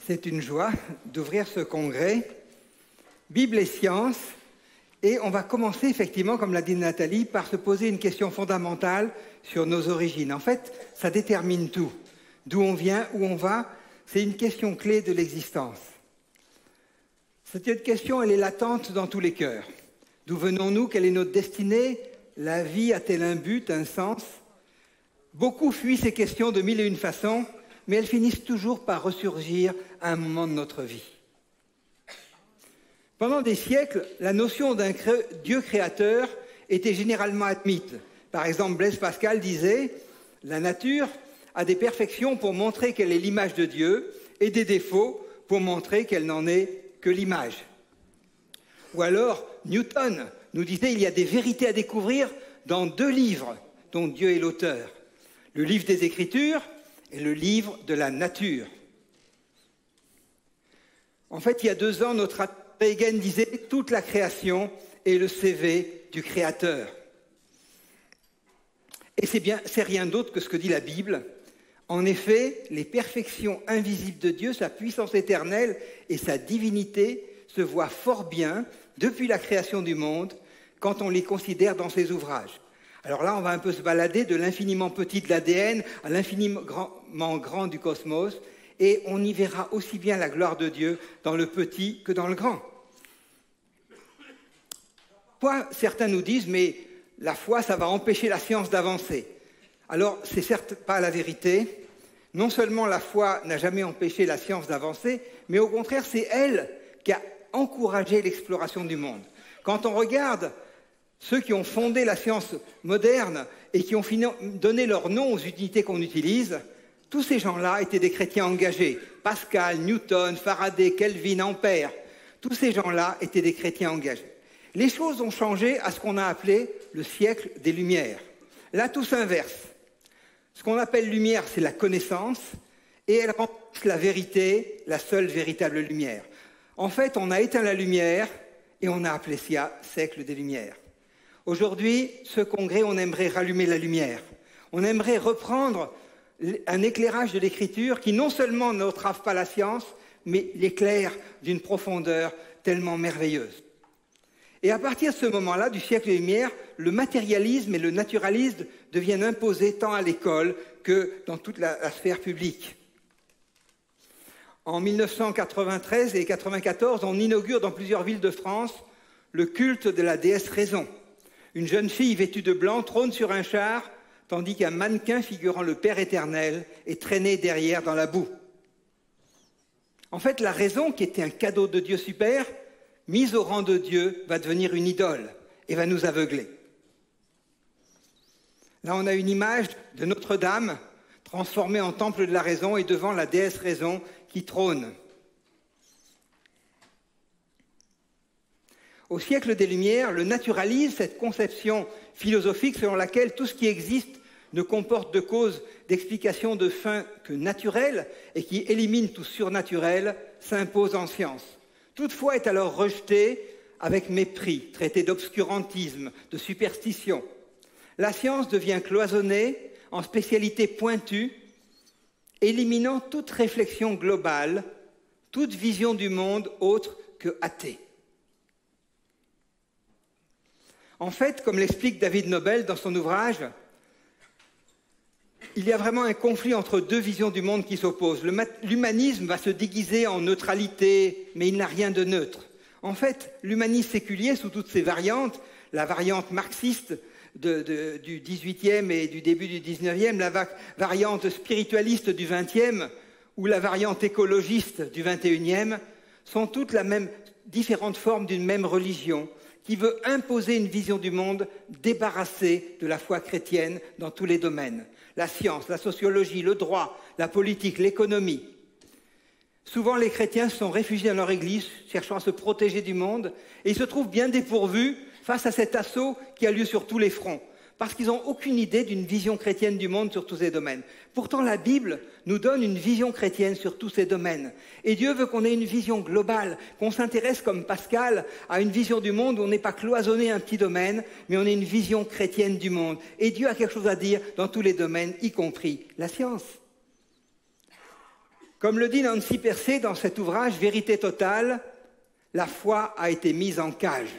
C'est une joie d'ouvrir ce congrès Bible et sciences. Et on va commencer effectivement, comme l'a dit Nathalie, par se poser une question fondamentale sur nos origines. En fait, ça détermine tout. D'où on vient, où on va, c'est une question clé de l'existence. Cette question, elle est latente dans tous les cœurs. D'où venons-nous? Quelle est notre destinée? La vie a-t-elle un but, un sens? Beaucoup fuient ces questions de mille et une façons, mais elles finissent toujours par ressurgir à un moment de notre vie. Pendant des siècles, la notion d'un Dieu créateur était généralement admise. Par exemple, Blaise Pascal disait « La nature a des perfections pour montrer qu'elle est l'image de Dieu et des défauts pour montrer qu'elle n'en est que l'image. » Ou alors, Newton nous disait « Il y a des vérités à découvrir dans deux livres dont Dieu est l'auteur. Le livre des Écritures et le livre de la nature. » En fait, il y a 2 ans, notre Reagan disait « Toute la création est le CV du Créateur. » Et c'est rien d'autre que ce que dit la Bible. En effet, les perfections invisibles de Dieu, sa puissance éternelle et sa divinité se voient fort bien depuis la création du monde quand on les considère dans ses ouvrages. Alors là, on va un peu se balader de l'infiniment petit de l'ADN à l'infiniment grand du cosmos, et on y verra aussi bien la gloire de Dieu dans le petit que dans le grand. Certains nous disent, mais la foi, ça va empêcher la science d'avancer. Alors, c'est certes pas la vérité. Non seulement la foi n'a jamais empêché la science d'avancer, mais au contraire, c'est elle qui a encouragé l'exploration du monde. Quand on regarde ceux qui ont fondé la science moderne et qui ont donné leur nom aux unités qu'on utilise, tous ces gens-là étaient des chrétiens engagés. Pascal, Newton, Faraday, Kelvin, Ampère, tous ces gens-là étaient des chrétiens engagés. Les choses ont changé à ce qu'on a appelé le siècle des Lumières. Là, tout s'inverse. Ce qu'on appelle lumière, c'est la connaissance, et elle remplace la vérité, la seule véritable lumière. En fait, on a éteint la lumière et on a appelé ça siècle des Lumières. Aujourd'hui, ce congrès, on aimerait rallumer la lumière. On aimerait reprendre un éclairage de l'Écriture qui non seulement n'entrave pas la science, mais l'éclaire d'une profondeur tellement merveilleuse. Et à partir de ce moment-là, du siècle des Lumières, le matérialisme et le naturalisme deviennent imposés tant à l'école que dans toute la sphère publique. En 1993 et 1994, on inaugure dans plusieurs villes de France le culte de la déesse Raison. Une jeune fille vêtue de blanc trône sur un char, tandis qu'un mannequin figurant le Père éternel est traîné derrière dans la boue. En fait, la raison, qui était un cadeau de Dieu super, mise au rang de Dieu, va devenir une idole et va nous aveugler. Là, on a une image de Notre-Dame transformée en temple de la raison et devant la déesse Raison qui trône. Au siècle des Lumières, le naturalisme, cette conception philosophique selon laquelle tout ce qui existe ne comporte de cause, d'explication, de fin que naturelle et qui élimine tout surnaturel, s'impose en science. Toutefois est alors rejeté avec mépris, traité d'obscurantisme, de superstition. La science devient cloisonnée en spécialités pointues, éliminant toute réflexion globale, toute vision du monde autre que athée. En fait, comme l'explique David Nobel dans son ouvrage, il y a vraiment un conflit entre 2 visions du monde qui s'opposent. L'humanisme va se déguiser en neutralité, mais il n'a rien de neutre. En fait, l'humanisme séculier, sous toutes ses variantes, la variante marxiste du XVIIIe et du début du XIXe, la variante spiritualiste du XXe ou la variante écologiste du XXIe, sont toutes différentes formes d'une même religion qui veut imposer une vision du monde débarrassée de la foi chrétienne dans tous les domaines. La science, la sociologie, le droit, la politique, l'économie. Souvent, les chrétiens sont réfugiés dans leur église, cherchant à se protéger du monde, et ils se trouvent bien dépourvus face à cet assaut qui a lieu sur tous les fronts, parce qu'ils n'ont aucune idée d'une vision chrétienne du monde sur tous ces domaines. Pourtant, la Bible nous donne une vision chrétienne sur tous ces domaines. Et Dieu veut qu'on ait une vision globale, qu'on s'intéresse, comme Pascal, à une vision du monde où on n'est pas cloisonné à un petit domaine, mais on ait une vision chrétienne du monde. Et Dieu a quelque chose à dire dans tous les domaines, y compris la science. Comme le dit Nancy Pearcey dans cet ouvrage « Vérité totale », la foi a été mise en cage.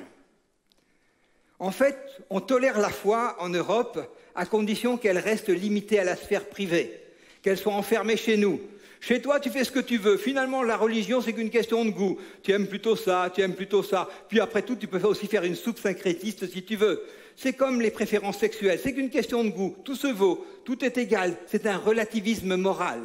En fait, on tolère la foi en Europe à condition qu'elle reste limitée à la sphère privée, qu'elle soit enfermée chez nous. Chez toi, tu fais ce que tu veux. Finalement, la religion, c'est qu'une question de goût. Tu aimes plutôt ça, tu aimes plutôt ça. Puis après tout, tu peux aussi faire une soupe syncrétiste si tu veux. C'est comme les préférences sexuelles, c'est qu'une question de goût. Tout se vaut, tout est égal. C'est un relativisme moral.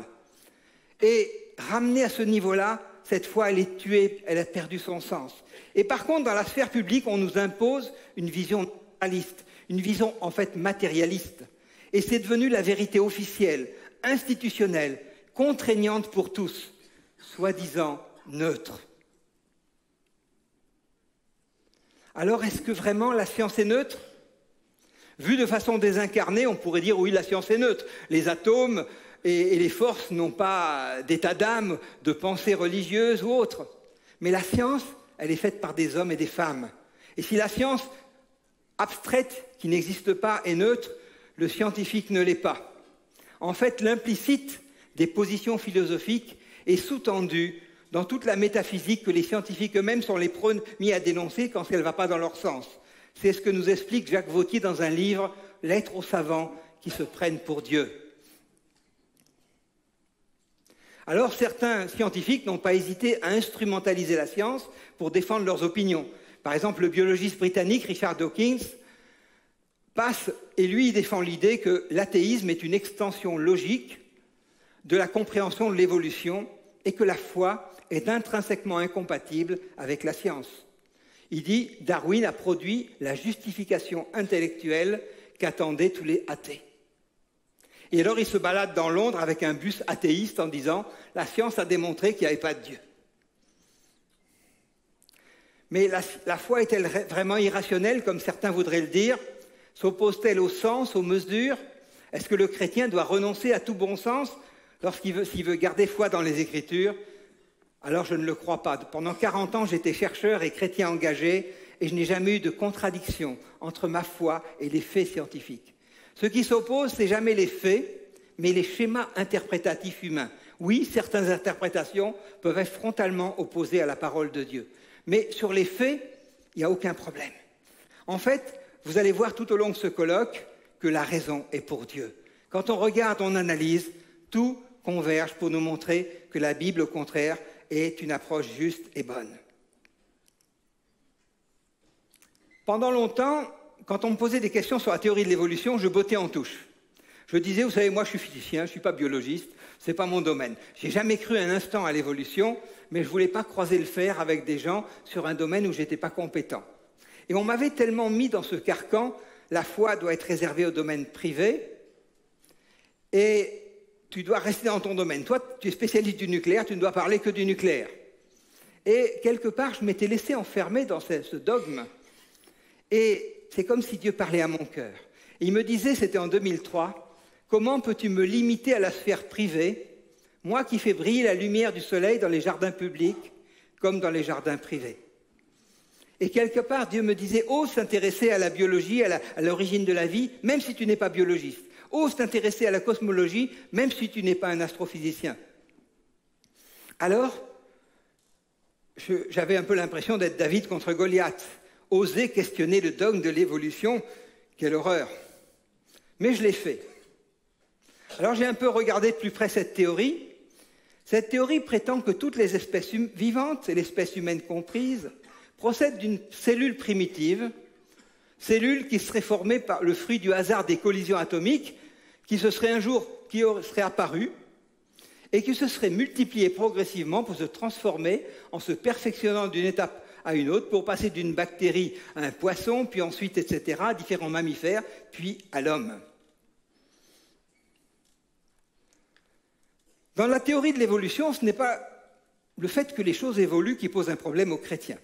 Et ramenée à ce niveau-là, cette foi, elle est tuée, elle a perdu son sens. Et par contre, dans la sphère publique, on nous impose une vision naturaliste, une vision en fait matérialiste. Et c'est devenu la vérité officielle, institutionnelle, contraignante pour tous, soi-disant neutre. Alors, est-ce que vraiment la science est neutre ? Vu de façon désincarnée, on pourrait dire oui, la science est neutre. Les atomes et les forces n'ont pas d'état d'âme, de pensée religieuse ou autre. Mais la science, elle est faite par des hommes et des femmes. Et si la science abstraite, qui n'existe pas, est neutre, le scientifique ne l'est pas. En fait, l'implicite des positions philosophiques est sous-tendu dans toute la métaphysique que les scientifiques eux-mêmes sont les premiers à dénoncer quand elle ne va pas dans leur sens. C'est ce que nous explique Jacques Vauthier dans un livre « Lettres aux savants qui se prennent pour Dieu ». Alors certains scientifiques n'ont pas hésité à instrumentaliser la science pour défendre leurs opinions. Par exemple, le biologiste britannique Richard Dawkins passe, et lui, il défend l'idée que l'athéisme est une extension logique de la compréhension de l'évolution et que la foi est intrinsèquement incompatible avec la science. Il dit « Darwin a produit la justification intellectuelle qu'attendaient tous les athées ». Et alors il se balade dans Londres avec un bus athéiste en disant « La science a démontré qu'il n'y avait pas de Dieu ». Mais la foi est-elle vraiment irrationnelle, comme certains voudraient le dire? S'oppose-t-elle au sens, aux mesures? Est-ce que le chrétien doit renoncer à tout bon sens s'il veut garder foi dans les Écritures? Alors je ne le crois pas. Pendant 40 ans, j'étais chercheur et chrétien engagé et je n'ai jamais eu de contradiction entre ma foi et les faits scientifiques. Ce qui s'oppose, ce n'est jamais les faits, mais les schémas interprétatifs humains. Oui, certaines interprétations peuvent être frontalement opposées à la parole de Dieu. Mais sur les faits, il n'y a aucun problème. En fait, vous allez voir tout au long de ce colloque que la raison est pour Dieu. Quand on regarde, on analyse, tout converge pour nous montrer que la Bible, au contraire, est une approche juste et bonne. Pendant longtemps, quand on me posait des questions sur la théorie de l'évolution, je bottais en touche. Je disais, vous savez, moi je suis physicien, je ne suis pas biologiste, ce n'est pas mon domaine. Je n'ai jamais cru un instant à l'évolution, mais je ne voulais pas croiser le fer avec des gens sur un domaine où je n'étais pas compétent. Et on m'avait tellement mis dans ce carcan, la foi doit être réservée au domaine privé, et tu dois rester dans ton domaine. Toi, tu es spécialiste du nucléaire, tu ne dois parler que du nucléaire. Et quelque part, je m'étais laissé enfermer dans ce dogme. Et c'est comme si Dieu parlait à mon cœur. Et il me disait, c'était en 2003, « Comment peux-tu me limiter à la sphère privée, moi qui fais briller la lumière du soleil dans les jardins publics comme dans les jardins privés ?» Et quelque part, Dieu me disait, « Ose s'intéresser à la biologie, à l'origine de la vie, même si tu n'es pas biologiste. Ose t'intéresser à la cosmologie, même si tu n'es pas un astrophysicien. » Alors, j'avais un peu l'impression d'être David contre Goliath. Oser questionner le dogme de l'évolution, quelle horreur. Mais je l'ai fait. Alors j'ai un peu regardé de plus près cette théorie. Cette théorie prétend que toutes les espèces vivantes, et l'espèce humaine comprise, procèdent d'une cellule primitive, cellule qui serait formée par le fruit du hasard des collisions atomiques, qui serait apparue, et qui se serait multipliée progressivement pour se transformer en se perfectionnant d'une étape à une autre, pour passer d'une bactérie à un poisson, puis ensuite, etc., à différents mammifères, puis à l'homme. Dans la théorie de l'évolution, ce n'est pas le fait que les choses évoluent qui pose un problème aux chrétiens.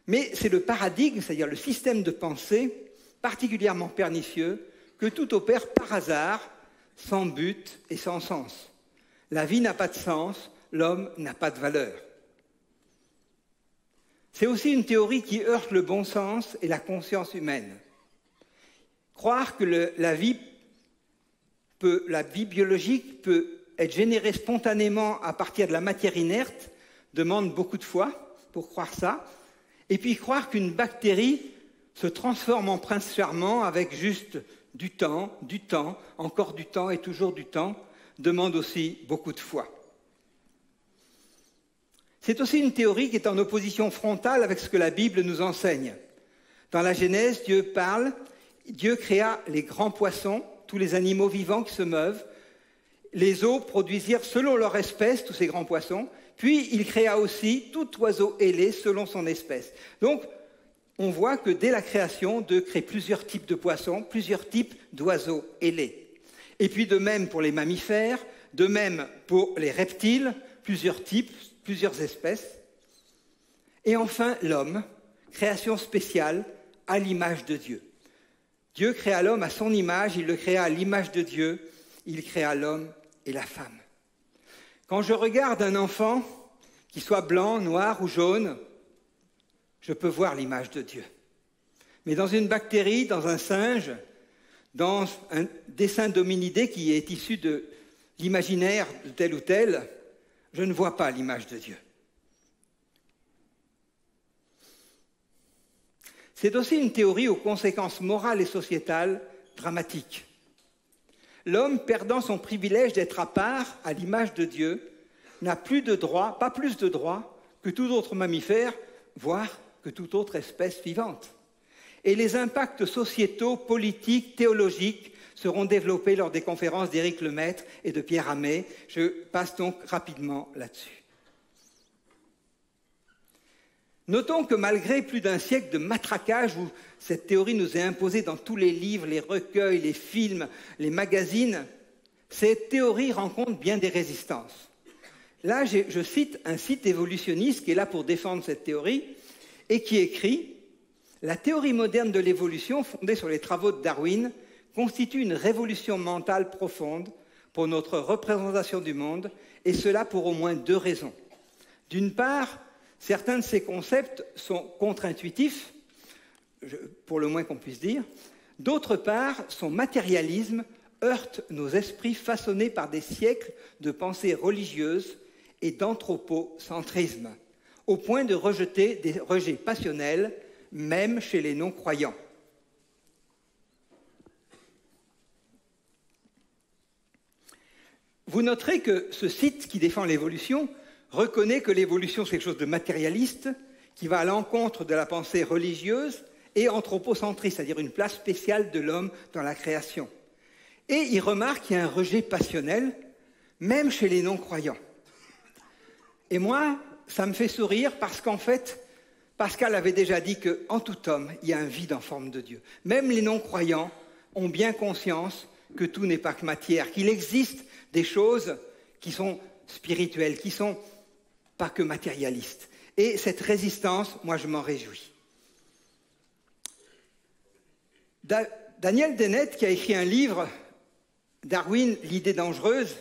Mais c'est le paradigme, c'est-à-dire le système de pensée particulièrement pernicieux, que tout opère par hasard, sans but et sans sens. La vie n'a pas de sens, l'homme n'a pas de valeur. C'est aussi une théorie qui heurte le bon sens et la conscience humaine. Croire que la vie biologique peut être généré spontanément à partir de la matière inerte, demande beaucoup de foi pour croire ça. Et puis croire qu'une bactérie se transforme en prince charmant avec juste du temps, encore du temps et toujours du temps, demande aussi beaucoup de foi. C'est aussi une théorie qui est en opposition frontale avec ce que la Bible nous enseigne. Dans la Genèse, Dieu créa les grands poissons, tous les animaux vivants qui se meuvent. Les eaux produisirent selon leur espèce tous ces grands poissons. Puis il créa aussi tout oiseau ailé selon son espèce. Donc, on voit que dès la création, Dieu crée plusieurs types de poissons, plusieurs types d'oiseaux ailés. Et puis de même pour les mammifères, de même pour les reptiles, plusieurs types, plusieurs espèces. Et enfin, l'homme, création spéciale à l'image de Dieu. Dieu créa l'homme à son image, il le créa à l'image de Dieu, il créa l'homme et la femme. Quand je regarde un enfant, qu'il soit blanc, noir ou jaune, je peux voir l'image de Dieu. Mais dans une bactérie, dans un singe, dans un dessin d'hominidé qui est issu de l'imaginaire de tel ou tel, je ne vois pas l'image de Dieu. C'est aussi une théorie aux conséquences morales et sociétales dramatiques. L'homme, perdant son privilège d'être à part, à l'image de Dieu, n'a plus de droit, pas plus de droit que tout autre mammifère, voire que toute autre espèce vivante. Et les impacts sociétaux, politiques, théologiques seront développés lors des conférences d'Éric Lemaître et de Pierre Hamé. Je passe donc rapidement là-dessus. Notons que malgré plus d'un siècle de matraquage où cette théorie nous est imposée dans tous les livres, les recueils, les films, les magazines, cette théorie rencontre bien des résistances. Là, je cite un site évolutionniste qui est là pour défendre cette théorie et qui écrit « La théorie moderne de l'évolution, fondée sur les travaux de Darwin, constitue une révolution mentale profonde pour notre représentation du monde, et cela pour au moins deux raisons. D'une part, certains de ces concepts sont contre-intuitifs, pour le moins qu'on puisse dire. D'autre part, son matérialisme heurte nos esprits façonnés par des siècles de pensée religieuse et d'anthropocentrisme, au point de rejeter des rejets passionnels, même chez les non-croyants. Vous noterez que ce site qui défend l'évolution reconnaît que l'évolution, c'est quelque chose de matérialiste, qui va à l'encontre de la pensée religieuse et anthropocentriste, c'est-à-dire une place spéciale de l'homme dans la création. Et il remarque qu'il y a un rejet passionnel, même chez les non-croyants. Et moi, ça me fait sourire parce qu'en fait, Pascal avait déjà dit qu'en tout homme, il y a un vide en forme de Dieu. Même les non-croyants ont bien conscience que tout n'est pas que matière, qu'il existe des choses qui sont spirituelles, qui ne sont pas que matérialistes. Et cette résistance, moi, je m'en réjouis. Daniel Dennett, qui a écrit un livre, Darwin, l'idée dangereuse,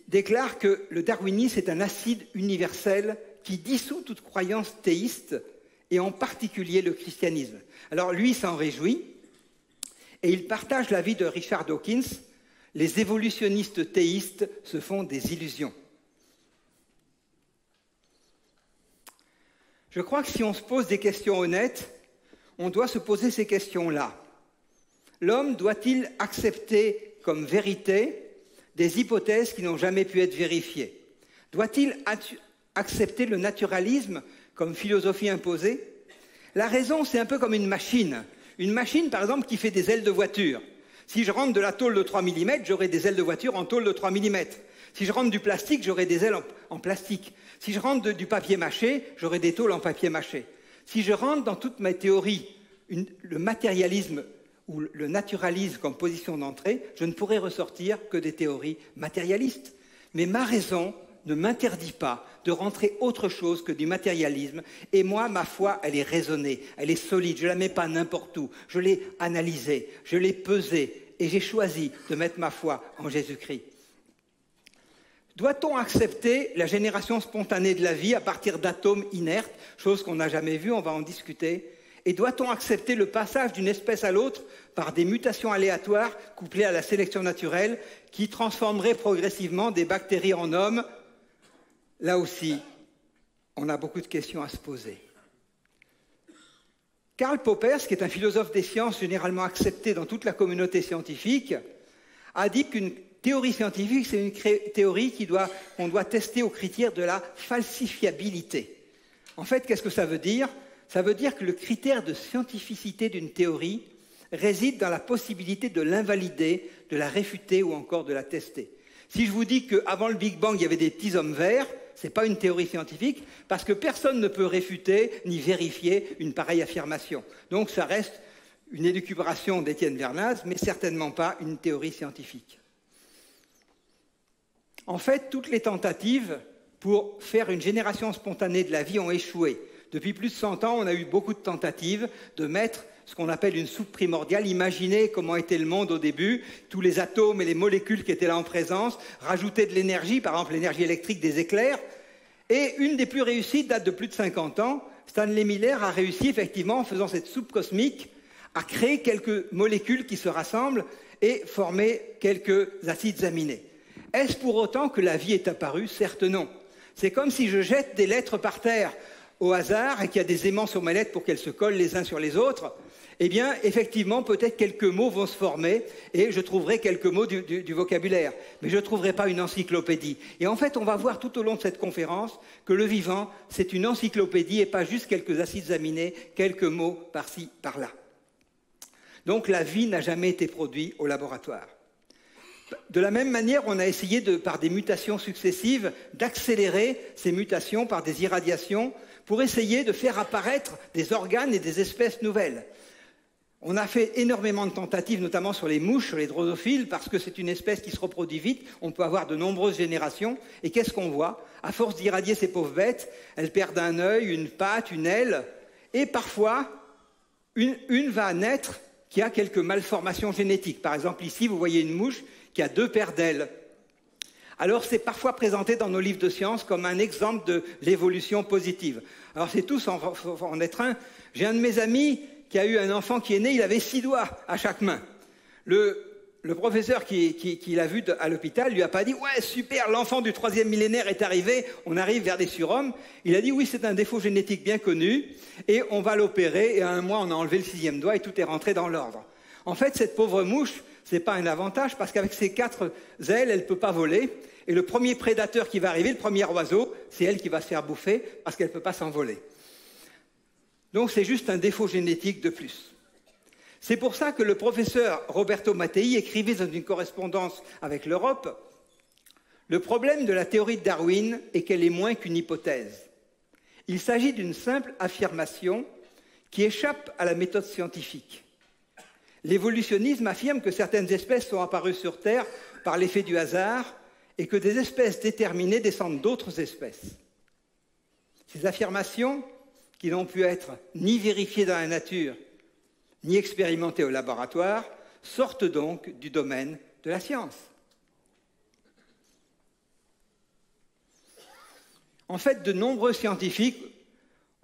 déclare que le darwinisme est un acide universel qui dissout toute croyance théiste, et en particulier le christianisme. Alors lui s'en réjouit, et il partage l'avis de Richard Dawkins, les évolutionnistes théistes se font des illusions. Je crois que si on se pose des questions honnêtes, on doit se poser ces questions-là. L'homme doit-il accepter comme vérité des hypothèses qui n'ont jamais pu être vérifiées? Doit-il accepter le naturalisme comme philosophie imposée? La raison, c'est un peu comme une machine. Une machine, par exemple, qui fait des ailes de voiture. Si je rentre de la tôle de 3 mm, j'aurai des ailes de voiture en tôle de 3 mm. Si je rentre du plastique, j'aurai des ailes en plastique. Si je rentre du papier mâché, j'aurai des tôles en papier mâché. Si je rentre dans toutes mes théories, le matérialisme ou le naturalisme comme position d'entrée, je ne pourrai ressortir que des théories matérialistes. Mais ma raison ne m'interdit pas de rentrer autre chose que du matérialisme. Et moi, ma foi, elle est raisonnée, elle est solide, je ne la mets pas n'importe où. Je l'ai analysée, je l'ai pesée et j'ai choisi de mettre ma foi en Jésus-Christ. Doit-on accepter la génération spontanée de la vie à partir d'atomes inertes, chose qu'on n'a jamais vue, on va en discuter, Et doit-on accepter le passage d'une espèce à l'autre par des mutations aléatoires couplées à la sélection naturelle qui transformeraient progressivement des bactéries en hommes? Là aussi, on a beaucoup de questions à se poser. Karl Poppers, qui est un philosophe des sciences généralement accepté dans toute la communauté scientifique, a dit qu'une théorie scientifique, c'est une théorie qu'on doit tester aux critères de la falsifiabilité. En fait, qu'est-ce que ça veut dire? Ça veut dire que le critère de scientificité d'une théorie réside dans la possibilité de l'invalider, de la réfuter ou encore de la tester. Si je vous dis qu'avant le Big Bang, il y avait des petits hommes verts, ce n'est pas une théorie scientifique, parce que personne ne peut réfuter ni vérifier une pareille affirmation. Donc ça reste une élucubration d'Étienne Bernays, mais certainement pas une théorie scientifique. En fait, toutes les tentatives pour faire une génération spontanée de la vie ont échoué. Depuis plus de 100 ans, on a eu beaucoup de tentatives de mettre ce qu'on appelle une soupe primordiale. Imaginez comment était le monde au début, tous les atomes et les molécules qui étaient là en présence, rajouter de l'énergie, par exemple l'énergie électrique des éclairs. Et une des plus réussies date de plus de 50 ans. Stanley Miller a réussi effectivement, en faisant cette soupe cosmique, à créer quelques molécules qui se rassemblent et former quelques acides aminés. Est-ce pour autant que la vie est apparue? Certes non. C'est comme si je jette des lettres par terre au hasard et qu'il y a des aimants sur mes lettres pour qu'elles se collent les uns sur les autres. Eh bien, effectivement, peut-être quelques mots vont se former et je trouverai quelques mots du vocabulaire. Mais je ne trouverai pas une encyclopédie. Et en fait, on va voir tout au long de cette conférence que le vivant, c'est une encyclopédie et pas juste quelques acides aminés, quelques mots par-ci, par-là. Donc la vie n'a jamais été produite au laboratoire. De la même manière, on a essayé, par des mutations successives, d'accélérer ces mutations par des irradiations pour essayer de faire apparaître des organes et des espèces nouvelles. On a fait énormément de tentatives, notamment sur les mouches, sur les drosophiles, parce que c'est une espèce qui se reproduit vite, on peut avoir de nombreuses générations. Et qu'est-ce qu'on voit? À force d'irradier ces pauvres bêtes, elles perdent un œil, une patte, une aile, et parfois, une va naître qui a quelques malformations génétiques. Par exemple, ici, vous voyez une mouche qui a 2 paires d'ailes. Alors, c'est parfois présenté dans nos livres de sciences comme un exemple de l'évolution positive. Alors, c'est tout sans en être un. J'ai un de mes amis qui a eu un enfant qui est né, il avait 6 doigts à chaque main. Le professeur qui l'a vu à l'hôpital lui a pas dit « Ouais, super, l'enfant du 3e millénaire est arrivé, on arrive vers des surhommes ». Il a dit « Oui, c'est un défaut génétique bien connu et on va l'opérer et à 1 mois, on a enlevé le 6e doigt et tout est rentré dans l'ordre ». En fait, cette pauvre mouche, ce n'est pas un avantage parce qu'avec ses 4 ailes, elle ne peut pas voler. Et le premier prédateur qui va arriver, le premier oiseau, c'est elle qui va se faire bouffer parce qu'elle ne peut pas s'envoler. Donc c'est juste un défaut génétique de plus. C'est pour ça que le professeur Roberto Mattei écrivait dans une correspondance avec l'Europe « Le problème de la théorie de Darwin est qu'elle est moins qu'une hypothèse. Il s'agit d'une simple affirmation qui échappe à la méthode scientifique. L'évolutionnisme affirme que certaines espèces sont apparues sur Terre par l'effet du hasard et que des espèces déterminées descendent d'autres espèces. Ces affirmations, qui n'ont pu être ni vérifiées dans la nature, ni expérimentées au laboratoire, sortent donc du domaine de la science. En fait, de nombreux scientifiques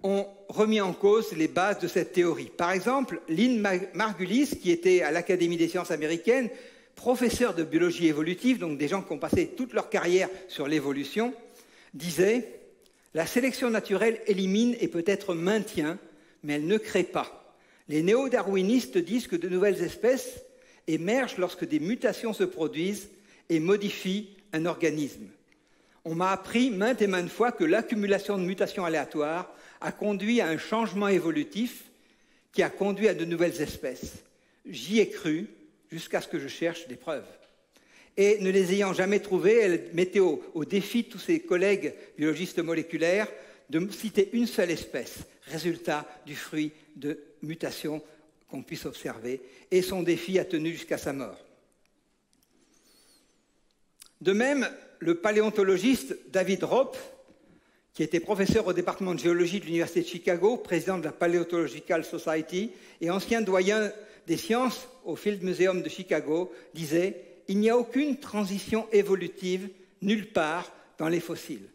ont remis en cause les bases de cette théorie. Par exemple, Lynn Margulis, qui était à l'Académie des sciences américaines, professeur de biologie évolutive, donc des gens qui ont passé toute leur carrière sur l'évolution, disait « La sélection naturelle élimine et peut-être maintient, mais elle ne crée pas. Les néo-darwinistes disent que de nouvelles espèces émergent lorsque des mutations se produisent et modifient un organisme. On m'a appris maintes et maintes fois que l'accumulation de mutations aléatoires a conduit à un changement évolutif qui a conduit à de nouvelles espèces. J'y ai cru jusqu'à ce que je cherche des preuves. » Et ne les ayant jamais trouvées, elle mettait au défi de tous ses collègues biologistes moléculaires de citer une seule espèce, résultat du fruit de mutations qu'on puisse observer, et son défi a tenu jusqu'à sa mort. De même, le paléontologiste David Ropp, qui était professeur au département de géologie de l'Université de Chicago, président de la Paleontological Society et ancien doyen des sciences au Field Museum de Chicago, disait « Il n'y a aucune transition évolutive nulle part dans les fossiles. »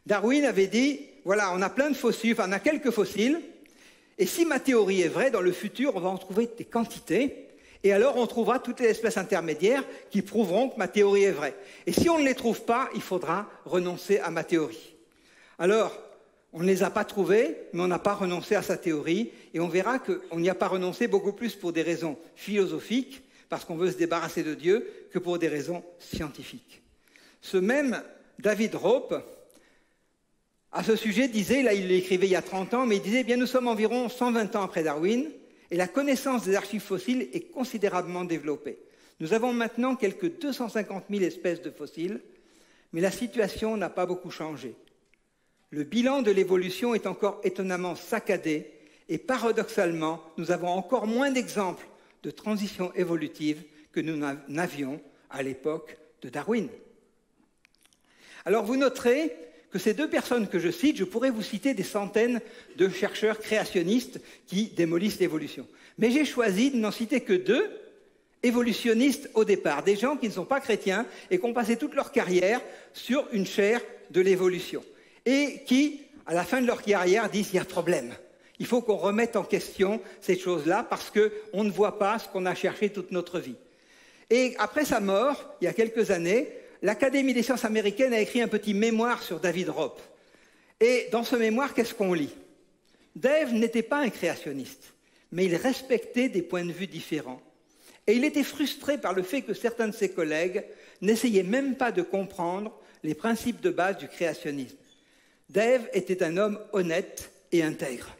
Darwin avait dit « Voilà, on a plein de fossiles, enfin on a quelques fossiles, Et si ma théorie est vraie, dans le futur, on va en trouver des quantités, et alors on trouvera toutes les espèces intermédiaires qui prouveront que ma théorie est vraie. Et si on ne les trouve pas, il faudra renoncer à ma théorie. Alors, on ne les a pas trouvées, mais on n'a pas renoncé à sa théorie, et on verra qu'on n'y a pas renoncé beaucoup plus pour des raisons philosophiques, parce qu'on veut se débarrasser de Dieu, que pour des raisons scientifiques. Ce même David Rope, à ce sujet, disait, là il l'écrivait il y a 30 ans, mais il disait, eh bien nous sommes environ 120 ans après Darwin, et la connaissance des archives fossiles est considérablement développée. Nous avons maintenant quelques 250 000 espèces de fossiles, mais la situation n'a pas beaucoup changé. Le bilan de l'évolution est encore étonnamment saccadé, et paradoxalement, nous avons encore moins d'exemples de transition évolutive que nous n'avions à l'époque de Darwin. Alors vous noterez que ces deux personnes que je cite, je pourrais vous citer des centaines de chercheurs créationnistes qui démolissent l'évolution. Mais j'ai choisi de n'en citer que deux évolutionnistes au départ, des gens qui ne sont pas chrétiens et qui ont passé toute leur carrière sur une chaire de l'évolution. Et qui, à la fin de leur carrière, disent « il y a problème ». Il faut qu'on remette en question ces choses-là parce qu'on ne voit pas ce qu'on a cherché toute notre vie. Et après sa mort, il y a quelques années, l'Académie des sciences américaines a écrit un petit mémoire sur David Rope. Et dans ce mémoire, qu'est-ce qu'on lit? Dave n'était pas un créationniste, mais il respectait des points de vue différents. Et il était frustré par le fait que certains de ses collègues n'essayaient même pas de comprendre les principes de base du créationnisme. Dave était un homme honnête et intègre.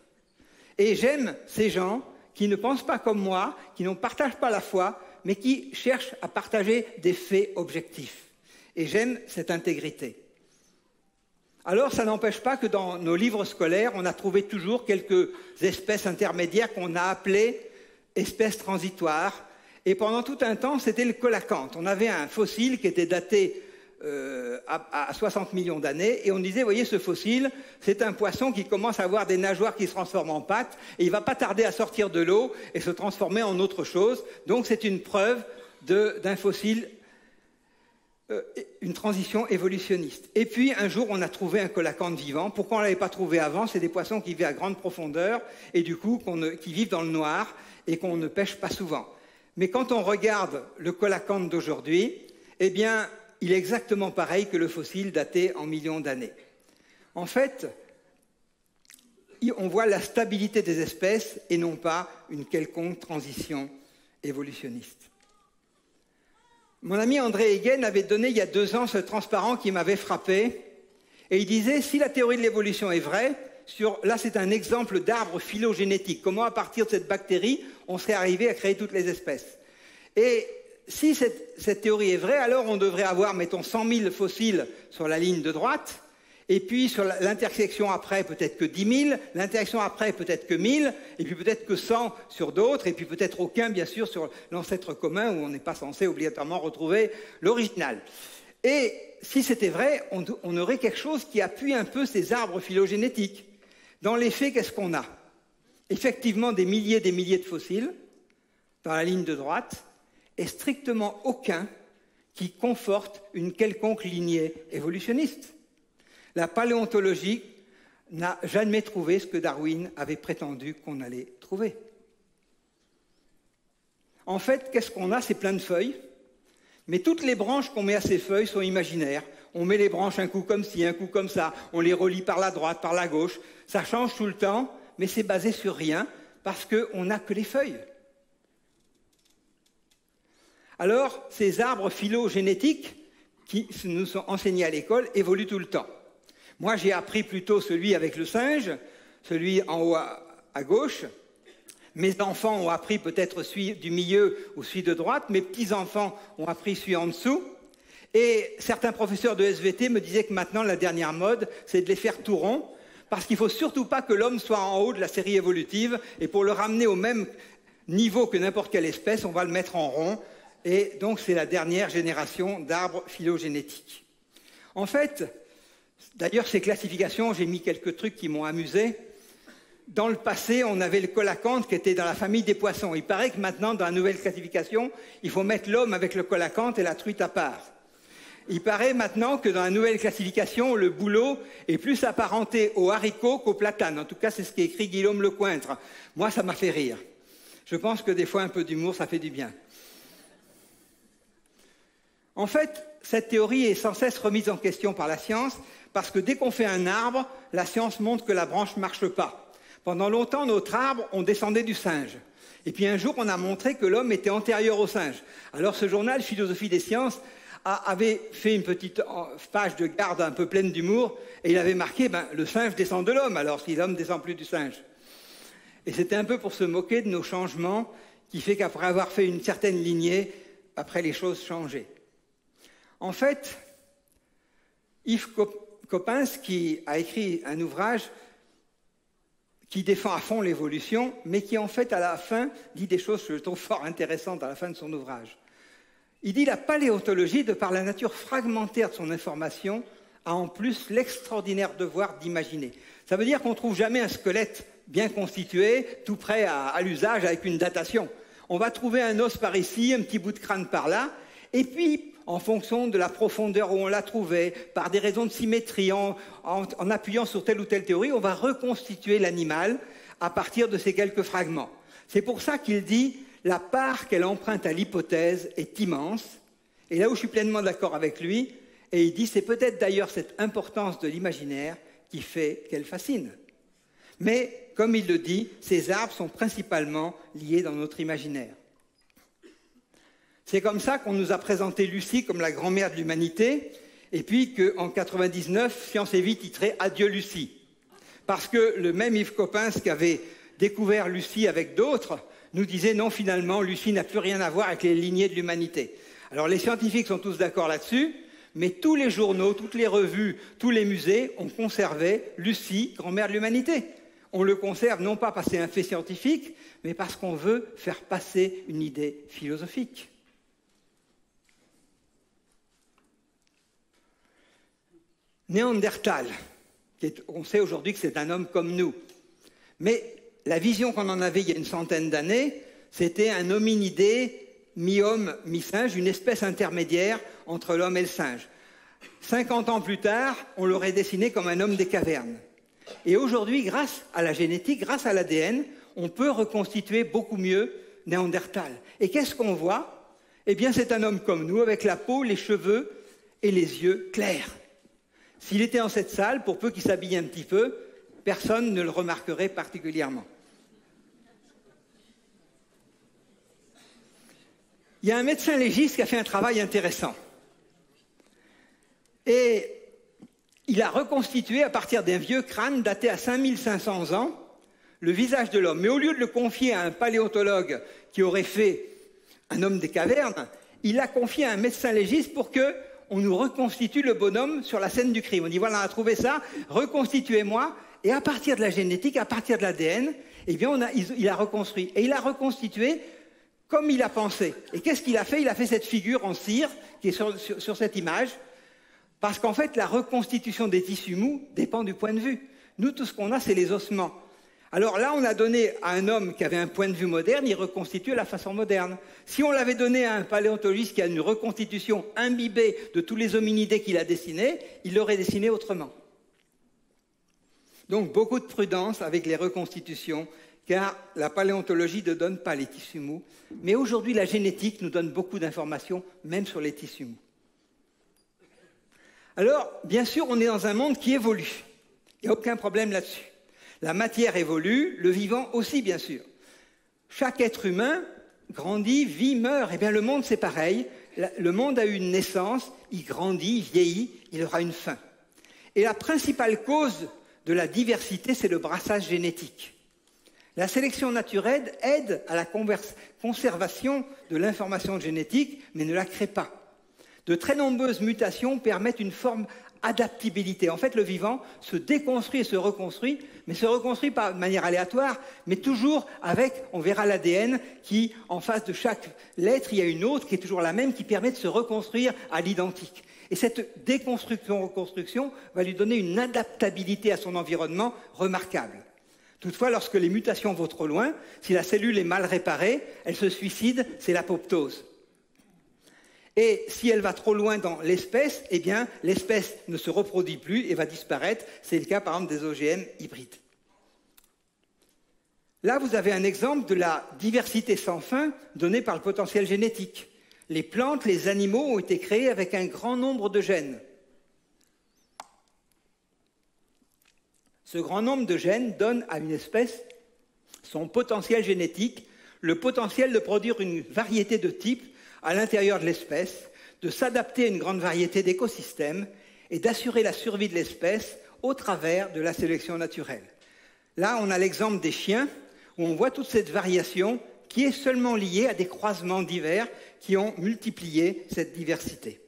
Et j'aime ces gens qui ne pensent pas comme moi, qui ne partagent pas la foi, mais qui cherchent à partager des faits objectifs. Et j'aime cette intégrité. Alors, ça n'empêche pas que dans nos livres scolaires, on a trouvé toujours quelques espèces intermédiaires qu'on a appelées espèces transitoires. Et pendant tout un temps, c'était le colacanthe. On avait un fossile qui était daté à 60 millions d'années, et on disait, voyez, ce fossile, c'est un poisson qui commence à avoir des nageoires qui se transforment en pattes, et il ne va pas tarder à sortir de l'eau et se transformer en autre chose. Donc c'est une preuve d'un fossile, une transition évolutionniste. Et puis un jour, on a trouvé un colacanthe vivant. Pourquoi on ne l'avait pas trouvé avant? C'est des poissons qui vivent à grande profondeur, et du coup, qui vivent dans le noir, et qu'on ne pêche pas souvent. Mais quand on regarde le colacanthe d'aujourd'hui, eh bien, il est exactement pareil que le fossile daté en millions d'années. En fait, on voit la stabilité des espèces et non pas une quelconque transition évolutionniste. Mon ami André Hegen avait donné il y a 2 ans ce transparent qui m'avait frappé, et il disait, si la théorie de l'évolution est vraie, là c'est un exemple d'arbre phylogénétique, comment à partir de cette bactérie, on serait arrivé à créer toutes les espèces. Et si cette théorie est vraie, alors on devrait avoir, mettons, 100 000 fossiles sur la ligne de droite, et puis sur l'intersection après, peut-être que 10 000, l'intersection après, peut-être que 1000, et puis peut-être que 100 sur d'autres, et puis peut-être aucun, bien sûr, sur l'ancêtre commun, où on n'est pas censé obligatoirement retrouver l'original. Et si c'était vrai, on aurait quelque chose qui appuie un peu ces arbres phylogénétiques. Dans les faits, qu'est-ce qu'on a? Effectivement, des milliers de fossiles dans la ligne de droite, et strictement aucun qui conforte une quelconque lignée évolutionniste. La paléontologie n'a jamais trouvé ce que Darwin avait prétendu qu'on allait trouver. En fait, qu'est-ce qu'on a? C'est plein de feuilles, mais toutes les branches qu'on met à ces feuilles sont imaginaires. On met les branches un coup comme ci, un coup comme ça, on les relie par la droite, par la gauche, ça change tout le temps, mais c'est basé sur rien, parce qu'on n'a que les feuilles. Alors, ces arbres phylogénétiques qui nous sont enseignés à l'école évoluent tout le temps. Moi, j'ai appris plutôt celui avec le singe, celui en haut à gauche. Mes enfants ont appris peut-être celui du milieu ou celui de droite. Mes petits-enfants ont appris celui en dessous. Et certains professeurs de SVT me disaient que maintenant, la dernière mode, c'est de les faire tout rond, parce qu'il ne faut surtout pas que l'homme soit en haut de la série évolutive. Et pour le ramener au même niveau que n'importe quelle espèce, on va le mettre en rond. Et donc, c'est la dernière génération d'arbres phylogénétiques. En fait, d'ailleurs, ces classifications, j'ai mis quelques trucs qui m'ont amusé. Dans le passé, on avait le colacanthe qui était dans la famille des poissons. Il paraît que maintenant, dans la nouvelle classification, il faut mettre l'homme avec le colacanthe et la truite à part. Il paraît maintenant que dans la nouvelle classification, le bouleau est plus apparenté au haricot qu'au platane. En tout cas, c'est ce qu'écrit Guillaume Lecointre. Moi, ça m'a fait rire. Je pense que des fois, un peu d'humour, ça fait du bien. En fait, cette théorie est sans cesse remise en question par la science, parce que dès qu'on fait un arbre, la science montre que la branche ne marche pas. Pendant longtemps, notre arbre, on descendait du singe. Et puis un jour, on a montré que l'homme était antérieur au singe. Alors ce journal, Philosophie des sciences, avait fait une petite page de garde un peu pleine d'humour, et il avait marqué le singe descend de l'homme, alors si l'homme ne descend plus du singe. Et c'était un peu pour se moquer de nos changements, qui fait qu'après avoir fait une certaine lignée, après les choses changeaient. En fait, Yves Coppens, qui a écrit un ouvrage qui défend à fond l'évolution, mais qui en fait à la fin dit des choses que je trouve fort intéressantes à la fin de son ouvrage. Il dit la paléontologie, de par la nature fragmentaire de son information, a en plus l'extraordinaire devoir d'imaginer. Ça veut dire qu'on ne trouve jamais un squelette bien constitué, tout prêt à l'usage avec une datation. On va trouver un os par ici, un petit bout de crâne par là, et puis, en fonction de la profondeur où on l'a trouvé, par des raisons de symétrie, en appuyant sur telle ou telle théorie, on va reconstituer l'animal à partir de ces quelques fragments. C'est pour ça qu'il dit la part qu'elle emprunte à l'hypothèse est immense, et là où je suis pleinement d'accord avec lui, et il dit c'est peut-être d'ailleurs cette importance de l'imaginaire qui fait qu'elle fascine. Mais, comme il le dit, ces arbres sont principalement liés dans notre imaginaire. C'est comme ça qu'on nous a présenté Lucie comme la grand-mère de l'humanité, et puis qu'en 1999, Science et Vie titrait « Adieu Lucie ». Parce que le même Yves Coppens qui avait découvert Lucie avec d'autres, nous disait non, finalement, Lucie n'a plus rien à voir avec les lignées de l'humanité. Alors les scientifiques sont tous d'accord là-dessus, mais tous les journaux, toutes les revues, tous les musées ont conservé Lucie, grand-mère de l'humanité. On le conserve non pas parce que c'est un fait scientifique, mais parce qu'on veut faire passer une idée philosophique. Néandertal, on sait aujourd'hui que c'est un homme comme nous, mais la vision qu'on en avait il y a une centaine d'années, c'était un hominidé mi-homme, mi-singe, une espèce intermédiaire entre l'homme et le singe. 50 ans plus tard, on l'aurait dessiné comme un homme des cavernes. Et aujourd'hui, grâce à la génétique, grâce à l'ADN, on peut reconstituer beaucoup mieux Néandertal. Et qu'est-ce qu'on voit? Eh bien, c'est un homme comme nous, avec la peau, les cheveux et les yeux clairs. S'il était dans cette salle, pour peu qu'il s'habille un petit peu, personne ne le remarquerait particulièrement. Il y a un médecin légiste qui a fait un travail intéressant. Et il a reconstitué, à partir d'un vieux crâne daté à 5500 ans, le visage de l'homme. Mais au lieu de le confier à un paléontologue qui aurait fait un homme des cavernes, il l'a confié à un médecin légiste pour qu'on nous reconstitue le bonhomme sur la scène du crime. On dit, voilà, on a trouvé ça, reconstituez-moi. Et à partir de la génétique, à partir de l'ADN, eh bien, il a reconstruit. Et il a reconstitué comme il a pensé. Et qu'est-ce qu'il a fait? Il a fait cette figure en cire qui est sur cette image. Parce qu'en fait, la reconstitution des tissus mous dépend du point de vue. Nous, tout ce qu'on a, c'est les ossements. Alors là, on a donné à un homme qui avait un point de vue moderne, il reconstitue la façon moderne. Si on l'avait donné à un paléontologiste qui a une reconstitution imbibée de tous les hominidés qu'il a dessinés, il l'aurait dessiné autrement. Donc, beaucoup de prudence avec les reconstitutions, car la paléontologie ne donne pas les tissus mous. Mais aujourd'hui, la génétique nous donne beaucoup d'informations, même sur les tissus mous. Alors, bien sûr, on est dans un monde qui évolue. Il n'y a aucun problème là-dessus. La matière évolue, le vivant aussi, bien sûr. Chaque être humain grandit, vit, meurt. Eh bien, le monde, c'est pareil. Le monde a eu une naissance, il grandit, il vieillit, il aura une fin. Et la principale cause de la diversité, c'est le brassage génétique. La sélection naturelle aide à la conservation de l'information génétique, mais ne la crée pas. De très nombreuses mutations permettent une forme d'adaptabilité. En fait, le vivant se déconstruit et se reconstruit, mais se reconstruit pas de manière aléatoire, mais toujours avec, on verra l'ADN, qui, en face de chaque lettre, il y a une autre qui est toujours la même, qui permet de se reconstruire à l'identique. Et cette déconstruction-reconstruction va lui donner une adaptabilité à son environnement remarquable. Toutefois, lorsque les mutations vont trop loin, si la cellule est mal réparée, elle se suicide, c'est l'apoptose. Et si elle va trop loin dans l'espèce, eh bien, l'espèce ne se reproduit plus et va disparaître. C'est le cas, par exemple, des OGM hybrides. Là, vous avez un exemple de la diversité sans fin donnée par le potentiel génétique. Les plantes, les animaux ont été créés avec un grand nombre de gènes. Ce grand nombre de gènes donne à une espèce son potentiel génétique, le potentiel de produire une variété de types à l'intérieur de l'espèce, de s'adapter à une grande variété d'écosystèmes et d'assurer la survie de l'espèce au travers de la sélection naturelle. Là, on a l'exemple des chiens, où on voit toute cette variation qui est seulement liée à des croisements divers qui ont multiplié cette diversité.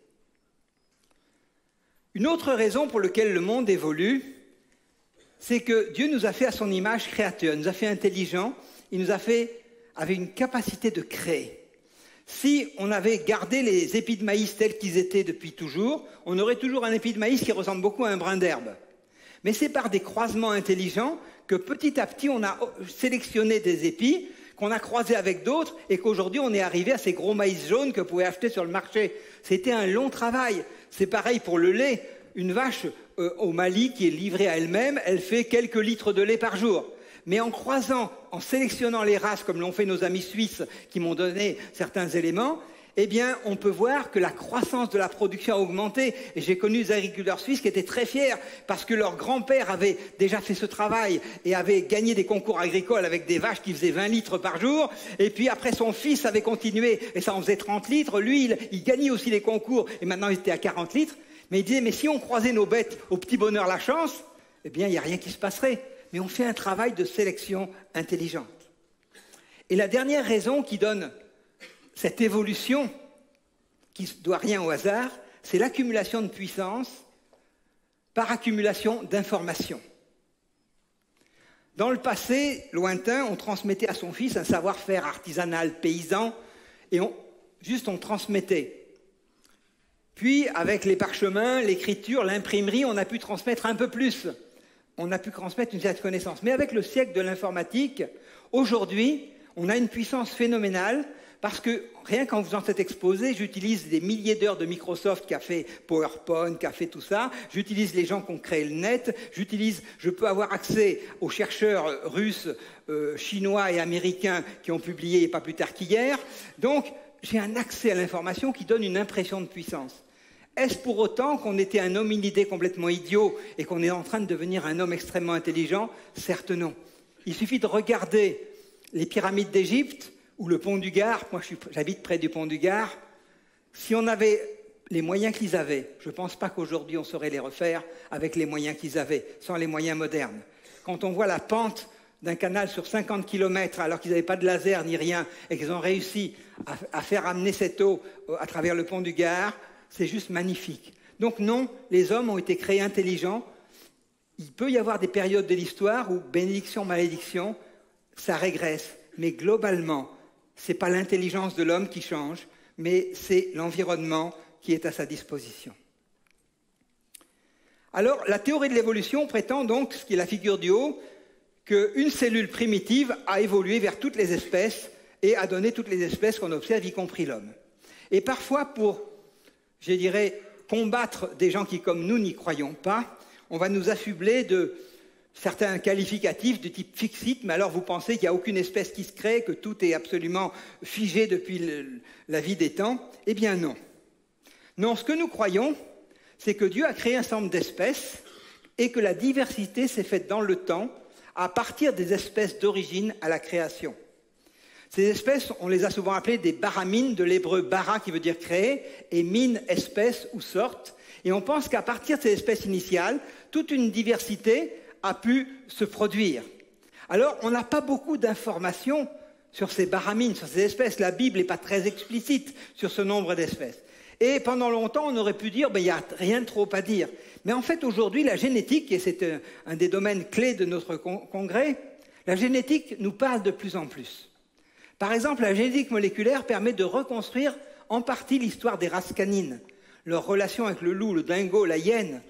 Une autre raison pour laquelle le monde évolue, c'est que Dieu nous a fait à son image créateur, il nous a fait intelligents, il nous a fait avec une capacité de créer. Si on avait gardé les épis de maïs tels qu'ils étaient depuis toujours, on aurait toujours un épi de maïs qui ressemble beaucoup à un brin d'herbe. Mais c'est par des croisements intelligents que petit à petit on a sélectionné des épis, qu'on a croisés avec d'autres et qu'aujourd'hui on est arrivé à ces gros maïs jaunes que vous pouvez acheter sur le marché. C'était un long travail. C'est pareil pour le lait. Une vache au Mali qui est livrée à elle-même, elle fait quelques litres de lait par jour. Mais en croisant, en sélectionnant les races, comme l'ont fait nos amis suisses qui m'ont donné certains éléments, eh bien, on peut voir que la croissance de la production a augmenté. Et j'ai connu des agriculteurs suisses qui étaient très fiers parce que leur grand-père avait déjà fait ce travail et avait gagné des concours agricoles avec des vaches qui faisaient 20 litres par jour. Et puis après, son fils avait continué et ça en faisait 30 litres. Lui, il gagnait aussi les concours et maintenant il était à 40 litres. Mais il disait, mais si on croisait nos bêtes au petit bonheur la chance, eh bien, il n'y a rien qui se passerait. Mais on fait un travail de sélection intelligente. Et la dernière raison qui donne cette évolution, qui ne doit rien au hasard, c'est l'accumulation de puissance par accumulation d'informations. Dans le passé lointain, on transmettait à son fils un savoir-faire artisanal, paysan, et on transmettait. Puis, avec les parchemins, l'écriture, l'imprimerie, on a pu transmettre un peu plus. On a pu transmettre une certaine connaissance. Mais avec le siècle de l'informatique, aujourd'hui, on a une puissance phénoménale parce que rien qu'en faisant cet exposé, j'utilise des milliers d'heures de Microsoft qui a fait PowerPoint, qui a fait tout ça. J'utilise les gens qui ont créé le net. Je peux avoir accès aux chercheurs russes, chinois et américains qui ont publié pas plus tard qu'hier. Donc, j'ai un accès à l'information qui donne une impression de puissance. Est-ce pour autant qu'on était un hominidé complètement idiot et qu'on est en train de devenir un homme extrêmement intelligent? Certes non. Il suffit de regarder les pyramides d'Égypte ou le pont du Gard. Moi, j'habite près du pont du Gard. Si on avait les moyens qu'ils avaient, je ne pense pas qu'aujourd'hui on saurait les refaire avec les moyens qu'ils avaient, sans les moyens modernes. Quand on voit la pente d'un canal sur 50 km alors qu'ils n'avaient pas de laser ni rien et qu'ils ont réussi à faire amener cette eau à travers le pont du Gard, c'est juste magnifique. Donc non, les hommes ont été créés intelligents. Il peut y avoir des périodes de l'histoire où bénédiction, malédiction, ça régresse. Mais globalement, ce n'est pas l'intelligence de l'homme qui change, mais c'est l'environnement qui est à sa disposition. Alors, la théorie de l'évolution prétend donc, ce qui est la figure du haut, qu'une cellule primitive a évolué vers toutes les espèces et a donné toutes les espèces qu'on observe, y compris l'homme. Et parfois, pour, je dirais, combattre des gens qui, comme nous, n'y croyons pas, on va nous affubler de certains qualificatifs du type fixite, mais alors vous pensez qu'il n'y a aucune espèce qui se crée, que tout est absolument figé depuis la vie des temps? Eh bien non. Non, ce que nous croyons, c'est que Dieu a créé un certain nombre d'espèces et que la diversité s'est faite dans le temps à partir des espèces d'origine à la création. Ces espèces, on les a souvent appelées des baramines, de l'hébreu bara qui veut dire créer, et mine, espèce ou sorte. Et on pense qu'à partir de ces espèces initiales, toute une diversité a pu se produire. Alors, on n'a pas beaucoup d'informations sur ces baramines, sur ces espèces. La Bible n'est pas très explicite sur ce nombre d'espèces. Et pendant longtemps, on aurait pu dire, il n'y a rien de trop à dire. Mais en fait, aujourd'hui, la génétique, et c'est un des domaines clés de notre congrès, la génétique nous parle de plus en plus. Par exemple, la génétique moléculaire permet de reconstruire en partie l'histoire des races canines, leur relation avec le loup, le dingo, la hyène.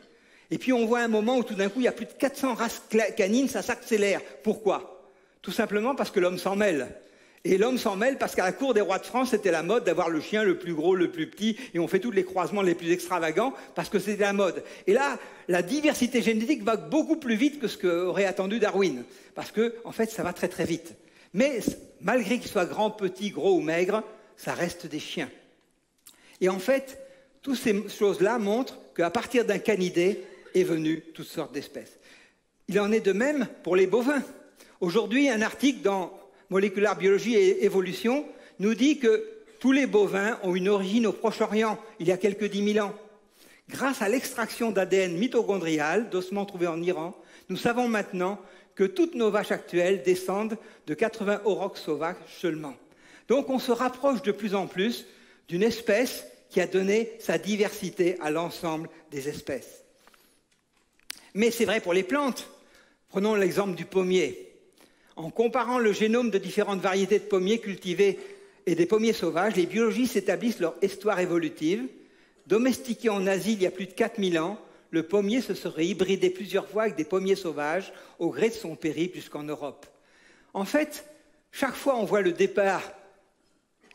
Et puis on voit un moment où tout d'un coup, il y a plus de 400 races canines, ça s'accélère. Pourquoi? Tout simplement parce que l'homme s'en mêle. Et l'homme s'en mêle parce qu'à la cour des rois de France, c'était la mode d'avoir le chien le plus gros, le plus petit, et on fait tous les croisements les plus extravagants parce que c'était la mode. Et là, la diversité génétique va beaucoup plus vite que ce qu'aurait attendu Darwin, parce que, en fait, ça va très très vite. Mais malgré qu'ils soient grands, petits, gros ou maigres, ça reste des chiens. Et en fait, toutes ces choses-là montrent qu'à partir d'un canidé est venue toutes sortes d'espèces. Il en est de même pour les bovins. Aujourd'hui, un article dans Molecular Biology et Évolution nous dit que tous les bovins ont une origine au Proche-Orient, il y a quelques 10 000 ans. Grâce à l'extraction d'ADN mitochondrial, d'ossements trouvés en Iran, nous savons maintenant que toutes nos vaches actuelles descendent de 80 aurochs sauvages seulement. Donc on se rapproche de plus en plus d'une espèce qui a donné sa diversité à l'ensemble des espèces. Mais c'est vrai pour les plantes. Prenons l'exemple du pommier. En comparant le génome de différentes variétés de pommiers cultivés et des pommiers sauvages, les biologistes établissent leur histoire évolutive. Domestiqué en Asie il y a plus de 4000 ans, le pommier se serait hybridé plusieurs fois avec des pommiers sauvages au gré de son périple jusqu'en Europe. En fait, chaque fois on voit le départ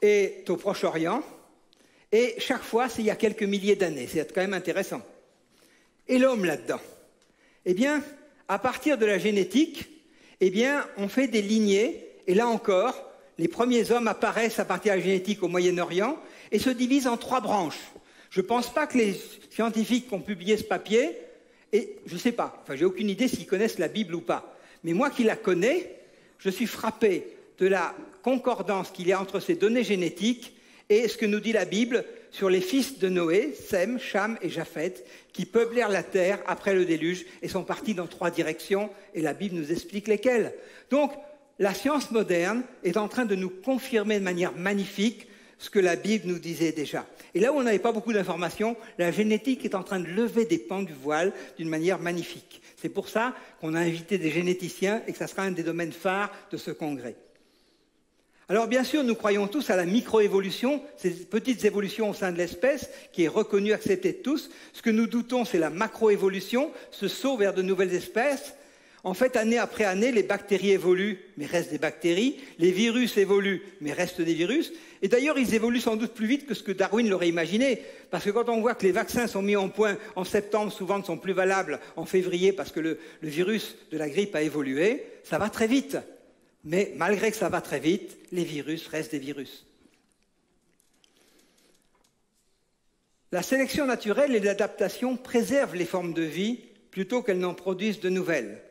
est au Proche-Orient, et chaque fois c'est il y a quelques milliers d'années. C'est quand même intéressant. Et l'homme là-dedans? Eh bien, à partir de la génétique, eh bien, on fait des lignées, et là encore, les premiers hommes apparaissent à partir de la génétique au Moyen-Orient et se divisent en 3 branches. Je ne pense pas que les scientifiques qui ont publié ce papier, et je ne sais pas, enfin j'ai aucune idée s'ils connaissent la Bible ou pas, mais moi qui la connais, je suis frappé de la concordance qu'il y a entre ces données génétiques et ce que nous dit la Bible sur les fils de Noé, Sem, Cham et Japheth, qui peuplèrent la terre après le déluge et sont partis dans 3 directions, et la Bible nous explique lesquelles. Donc, la science moderne est en train de nous confirmer de manière magnifique ce que la Bible nous disait déjà. Et là où on n'avait pas beaucoup d'informations, la génétique est en train de lever des pans du voile d'une manière magnifique. C'est pour ça qu'on a invité des généticiens et que ça sera un des domaines phares de ce congrès. Alors bien sûr, nous croyons tous à la microévolution, ces petites évolutions au sein de l'espèce, qui est reconnue, acceptée de tous. Ce que nous doutons, c'est la macroévolution, ce saut vers de nouvelles espèces. En fait, année après année, les bactéries évoluent, mais restent des bactéries. Les virus évoluent, mais restent des virus. Et d'ailleurs, ils évoluent sans doute plus vite que ce que Darwin l'aurait imaginé. Parce que quand on voit que les vaccins sont mis en point en septembre, souvent ne sont plus valables en février parce que le virus de la grippe a évolué, ça va très vite. Mais malgré que ça va très vite, les virus restent des virus. La sélection naturelle et l'adaptation préservent les formes de vie plutôt qu'elles n'en produisent de nouvelles.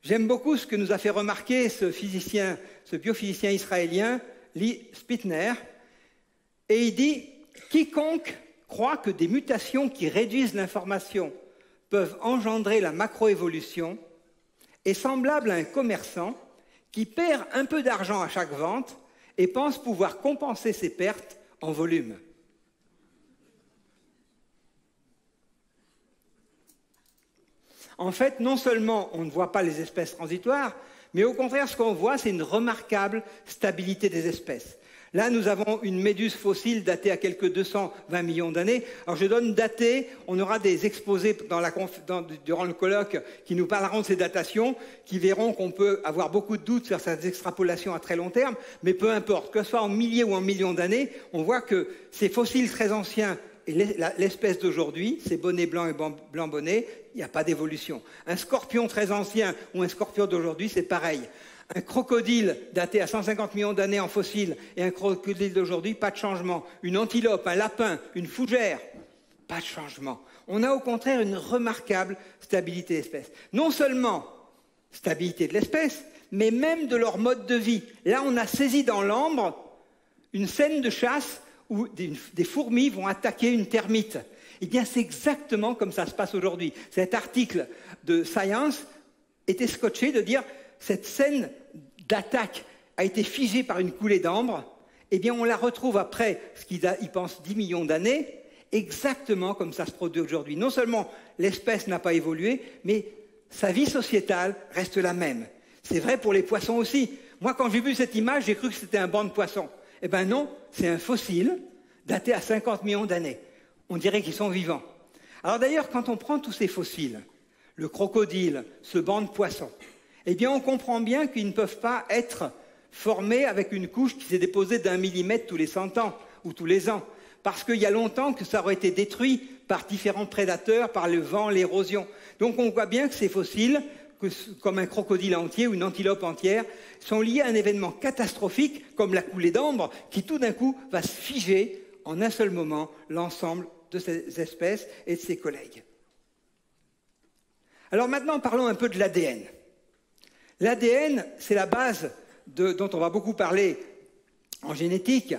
J'aime beaucoup ce que nous a fait remarquer ce biophysicien israélien, Lee Spitner, et il dit « Quiconque croit que des mutations qui réduisent l'information peuvent engendrer la macroévolution est semblable à un commerçant qui perd un peu d'argent à chaque vente et pense pouvoir compenser ses pertes en volume. » En fait, non seulement on ne voit pas les espèces transitoires, mais au contraire, ce qu'on voit, c'est une remarquable stabilité des espèces. Là, nous avons une méduse fossile datée à quelques 220 millions d'années. Alors, je donne datée, on aura des exposés durant le colloque qui nous parleront de ces datations, qui verront qu'on peut avoir beaucoup de doutes sur ces extrapolations à très long terme, mais peu importe, que ce soit en milliers ou en millions d'années, on voit que ces fossiles très anciens et l'espèce d'aujourd'hui, ces bonnets blancs et blancs bonnets, il n'y a pas d'évolution. Un scorpion très ancien ou un scorpion d'aujourd'hui, c'est pareil. Un crocodile daté à 150 millions d'années en fossile et un crocodile d'aujourd'hui, pas de changement. Une antilope, un lapin, une fougère, pas de changement. On a au contraire une remarquable stabilité d'espèce. Non seulement stabilité de l'espèce, mais même de leur mode de vie. Là, on a saisi dans l'ambre une scène de chasse où des fourmis vont attaquer une termite. Eh bien, c'est exactement comme ça se passe aujourd'hui. Cet article de Science était scotché de dire cette scène d'attaque a été figée par une coulée d'ambre. Eh bien, on la retrouve après, ce qu'ils pensent 10 millions d'années, exactement comme ça se produit aujourd'hui. Non seulement l'espèce n'a pas évolué, mais sa vie sociétale reste la même. C'est vrai pour les poissons aussi. Moi, quand j'ai vu cette image, j'ai cru que c'était un banc de poissons. Eh bien non, c'est un fossile daté à 50 millions d'années. On dirait qu'ils sont vivants. Alors d'ailleurs, quand on prend tous ces fossiles, le crocodile, ce banc de poissons, eh bien on comprend bien qu'ils ne peuvent pas être formé avec une couche qui s'est déposée d'1 millimètre tous les 100 ans ou tous les ans. Parce qu'il y a longtemps que ça aurait été détruit par différents prédateurs, par le vent, l'érosion. Donc on voit bien que ces fossiles, comme un crocodile entier ou une antilope entière, sont liés à un événement catastrophique comme la coulée d'ambre qui tout d'un coup va se figer en un seul moment l'ensemble de ces espèces et de ses collègues. Alors maintenant parlons un peu de l'ADN. L'ADN, c'est la base dont on va beaucoup parler en génétique,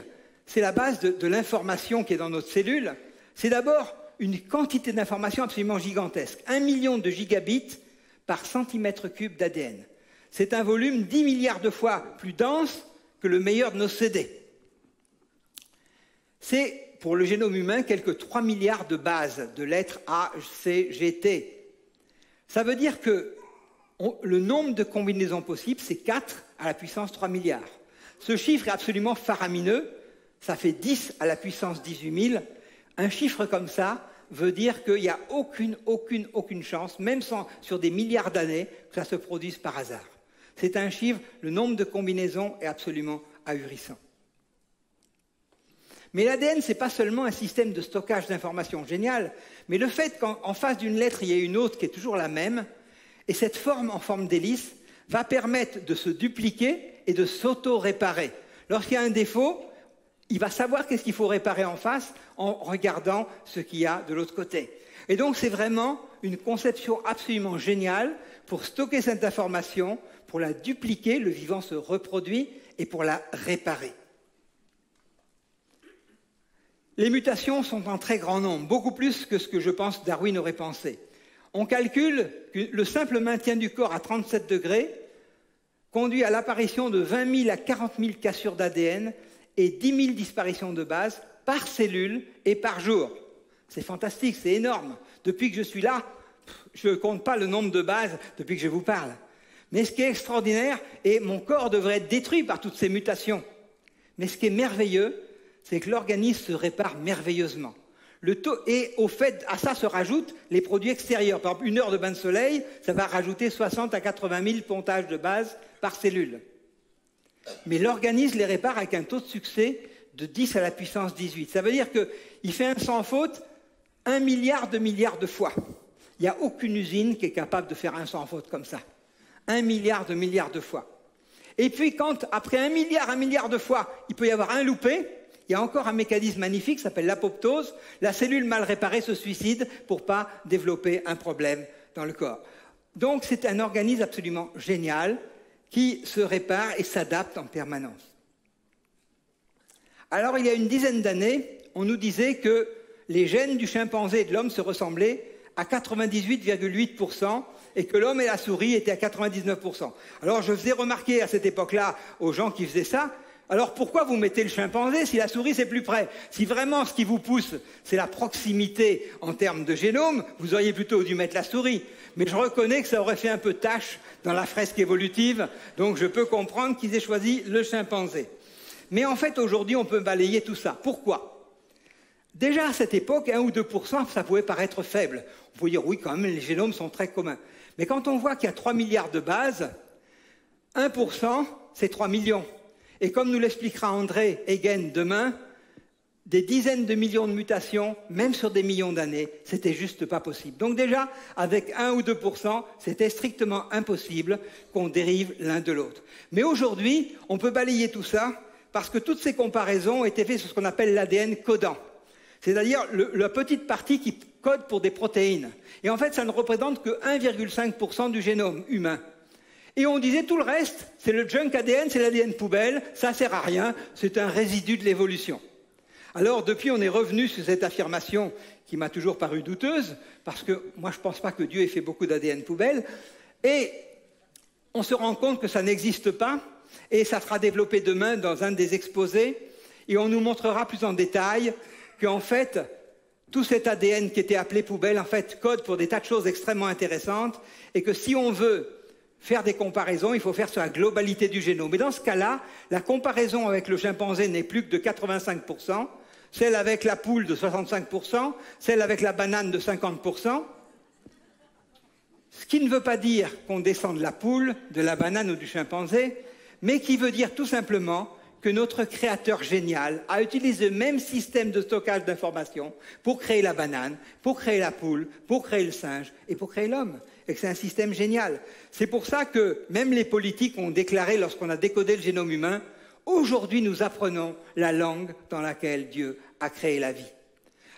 c'est la base de l'information qui est dans notre cellule. C'est d'abord une quantité d'informations absolument gigantesque. 1 million de gigabits par centimètre cube d'ADN. C'est un volume 10 milliards de fois plus dense que le meilleur de nos CD. C'est, pour le génome humain, quelques 3 milliards de bases de lettres A, C, G, T. Ça veut dire que le nombre de combinaisons possibles, c'est 4 à la puissance 3 milliards. Ce chiffre est absolument faramineux. Ça fait 10 à la puissance 18 000. Un chiffre comme ça veut dire qu'il n'y a aucune chance, même sur des milliards d'années, que ça se produise par hasard. C'est un chiffre, le nombre de combinaisons est absolument ahurissant. Mais l'ADN, ce n'est pas seulement un système de stockage d'informations génial, mais le fait qu'en face d'une lettre, il y ait une autre qui est toujours la même, et cette forme en forme d'hélice va permettre de se dupliquer et de s'auto-réparer. Lorsqu'il y a un défaut, il va savoir qu'est-ce qu'il faut réparer en face en regardant ce qu'il y a de l'autre côté. Et donc, c'est vraiment une conception absolument géniale pour stocker cette information, pour la dupliquer, le vivant se reproduit, et pour la réparer. Les mutations sont en très grand nombre, beaucoup plus que ce que je pense Darwin aurait pensé. On calcule que le simple maintien du corps à 37 degrés conduit à l'apparition de 20 000 à 40 000 cassures d'ADN et 10 000 disparitions de base par cellule et par jour. C'est fantastique, c'est énorme. Depuis que je suis là, je ne compte pas le nombre de bases depuis que je vous parle. Mais ce qui est extraordinaire, et mon corps devrait être détruit par toutes ces mutations, mais ce qui est merveilleux, c'est que l'organisme se répare merveilleusement. Et au fait, à ça se rajoutent les produits extérieurs. Par exemple, 1 heure de bain de soleil, ça va rajouter 60 à 80 000 pontages de base par cellule. Mais l'organisme les répare avec un taux de succès de 10 à la puissance 18. Ça veut dire qu'il fait un sans faute 1 milliard de fois. Il n'y a aucune usine qui est capable de faire un sans faute comme ça. 1 milliard de fois. Et puis quand, après 1 milliard de fois, il peut y avoir un loupé, il y a encore un mécanisme magnifique qui s'appelle l'apoptose. La cellule mal réparée se suicide pour ne pas développer un problème dans le corps. Donc c'est un organisme absolument génial qui se répare et s'adapte en permanence. Alors il y a une dizaine d'années, on nous disait que les gènes du chimpanzé et de l'homme se ressemblaient à 98,8% et que l'homme et la souris étaient à 99%. Alors je faisais remarquer à cette époque-là aux gens qui faisaient ça, alors pourquoi vous mettez le chimpanzé si la souris c'est plus près? Si vraiment ce qui vous pousse c'est la proximité en termes de génome, vous auriez plutôt dû mettre la souris. Mais je reconnais que ça aurait fait un peu tâche dans la fresque évolutive, donc je peux comprendre qu'ils aient choisi le chimpanzé. Mais en fait aujourd'hui on peut balayer tout ça. Pourquoi? Déjà à cette époque, 1 ou 2%, ça pouvait paraître faible. On peut dire oui quand même les génomes sont très communs. Mais quand on voit qu'il y a 3 milliards de bases, 1% c'est 3 millions. Et comme nous l'expliquera André Hegen demain, des dizaines de millions de mutations, même sur des millions d'années, c'était juste pas possible. Donc déjà, avec 1 ou 2%, c'était strictement impossible qu'on dérive l'un de l'autre. Mais aujourd'hui, on peut balayer tout ça parce que toutes ces comparaisons ont été faites sur ce qu'on appelle l'ADN codant. C'est-à-dire la petite partie qui code pour des protéines. Et en fait, ça ne représente que 1,5% du génome humain. Et on disait tout le reste, c'est le junk ADN, c'est l'ADN poubelle, ça ne sert à rien, c'est un résidu de l'évolution. Alors depuis, on est revenu sur cette affirmation qui m'a toujours paru douteuse, parce que moi je ne pense pas que Dieu ait fait beaucoup d'ADN poubelle, et on se rend compte que ça n'existe pas, et ça sera développé demain dans un des exposés, et on nous montrera plus en détail qu'en fait, tout cet ADN qui était appelé poubelle, en fait, code pour des tas de choses extrêmement intéressantes, et que si on veut faire des comparaisons, il faut faire sur la globalité du génome. Mais dans ce cas-là, la comparaison avec le chimpanzé n'est plus que de 85%, celle avec la poule de 65%, celle avec la banane de 50%. Ce qui ne veut pas dire qu'on descend de la poule, de la banane ou du chimpanzé, mais qui veut dire tout simplement que notre créateur génial a utilisé le même système de stockage d'informations pour créer la banane, pour créer la poule, pour créer le singe et pour créer l'homme. Et que c'est un système génial. C'est pour ça que même les politiques ont déclaré, lorsqu'on a décodé le génome humain, aujourd'hui nous apprenons la langue dans laquelle Dieu a créé la vie.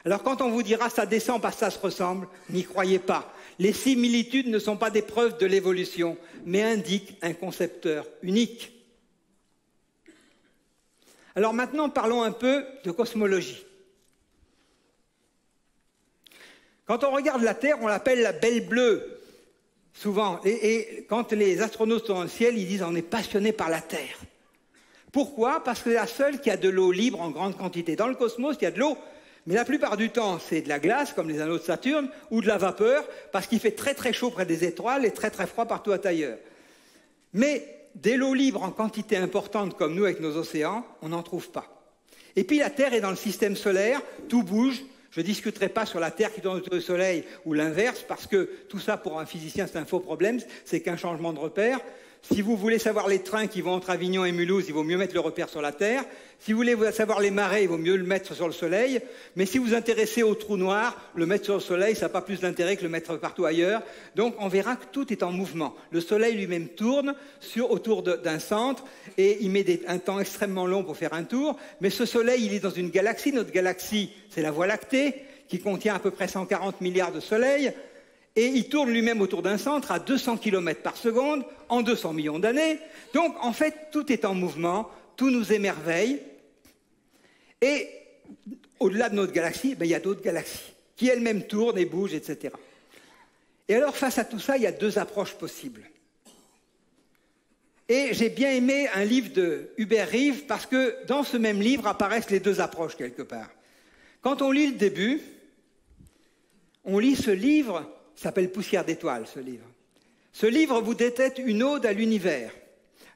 Alors quand on vous dira ça descend parce que ça se ressemble, n'y croyez pas. Les similitudes ne sont pas des preuves de l'évolution, mais indiquent un concepteur unique. Alors maintenant, parlons un peu de cosmologie. Quand on regarde la Terre, on l'appelle la Belle Bleue, souvent. Et quand les astronautes sont dans le ciel, ils disent on est passionné par la Terre. Pourquoi? Parce que c'est la seule qui a de l'eau libre en grande quantité. Dans le cosmos, il y a de l'eau, mais la plupart du temps, c'est de la glace, comme les anneaux de Saturne, ou de la vapeur, parce qu'il fait très très chaud près des étoiles et très très froid partout ailleurs. Mais de l'eau libre en quantité importante comme nous avec nos océans, on n'en trouve pas. Et puis la Terre est dans le système solaire, tout bouge. Je ne discuterai pas sur la Terre qui tourne autour du Soleil ou l'inverse, parce que tout ça pour un physicien c'est un faux problème, c'est qu'un changement de repère. Si vous voulez savoir les trains qui vont entre Avignon et Mulhouse, il vaut mieux mettre le repère sur la Terre. Si vous voulez savoir les marées, il vaut mieux le mettre sur le Soleil. Mais si vous vous intéressez au trou noir, le mettre sur le Soleil, ça n'a pas plus d'intérêt que le mettre partout ailleurs. Donc on verra que tout est en mouvement. Le Soleil lui-même tourne autour d'un centre et il met un temps extrêmement long pour faire un tour. Mais ce Soleil, il est dans une galaxie. Notre galaxie, c'est la Voie lactée, qui contient à peu près 140 milliards de soleils. Et il tourne lui-même autour d'un centre à 200 km par seconde, en 200 millions d'années. Donc, en fait, tout est en mouvement, tout nous émerveille. Et au-delà de notre galaxie, il y a d'autres galaxies qui elles-mêmes tournent et bougent, etc. Et alors, face à tout ça, il y a deux approches possibles. Et j'ai bien aimé un livre de Hubert Reeves, parce que dans ce même livre apparaissent les deux approches quelque part. Quand on lit le début, on lit ce livre, s'appelle Poussière d'étoiles, ce livre. Ce livre vous détecte une ode à l'univers.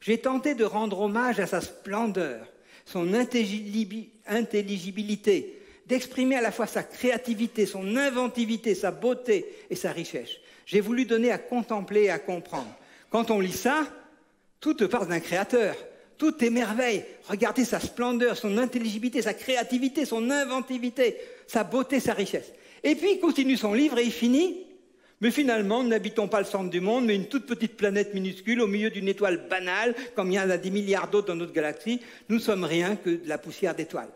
J'ai tenté de rendre hommage à sa splendeur, son intelligibilité, d'exprimer à la fois sa créativité, son inventivité, sa beauté et sa richesse. J'ai voulu donner à contempler et à comprendre. Quand on lit ça, tout te parle d'un créateur. Tout émerveille. Regardez sa splendeur, son intelligibilité, sa créativité, son inventivité, sa beauté, sa richesse. Et puis il continue son livre et il finit. Mais finalement, nous n'habitons pas le centre du monde, mais une toute petite planète minuscule au milieu d'une étoile banale, comme il y en a des milliards d'autres dans notre galaxie. Nous ne sommes rien que de la poussière d'étoiles.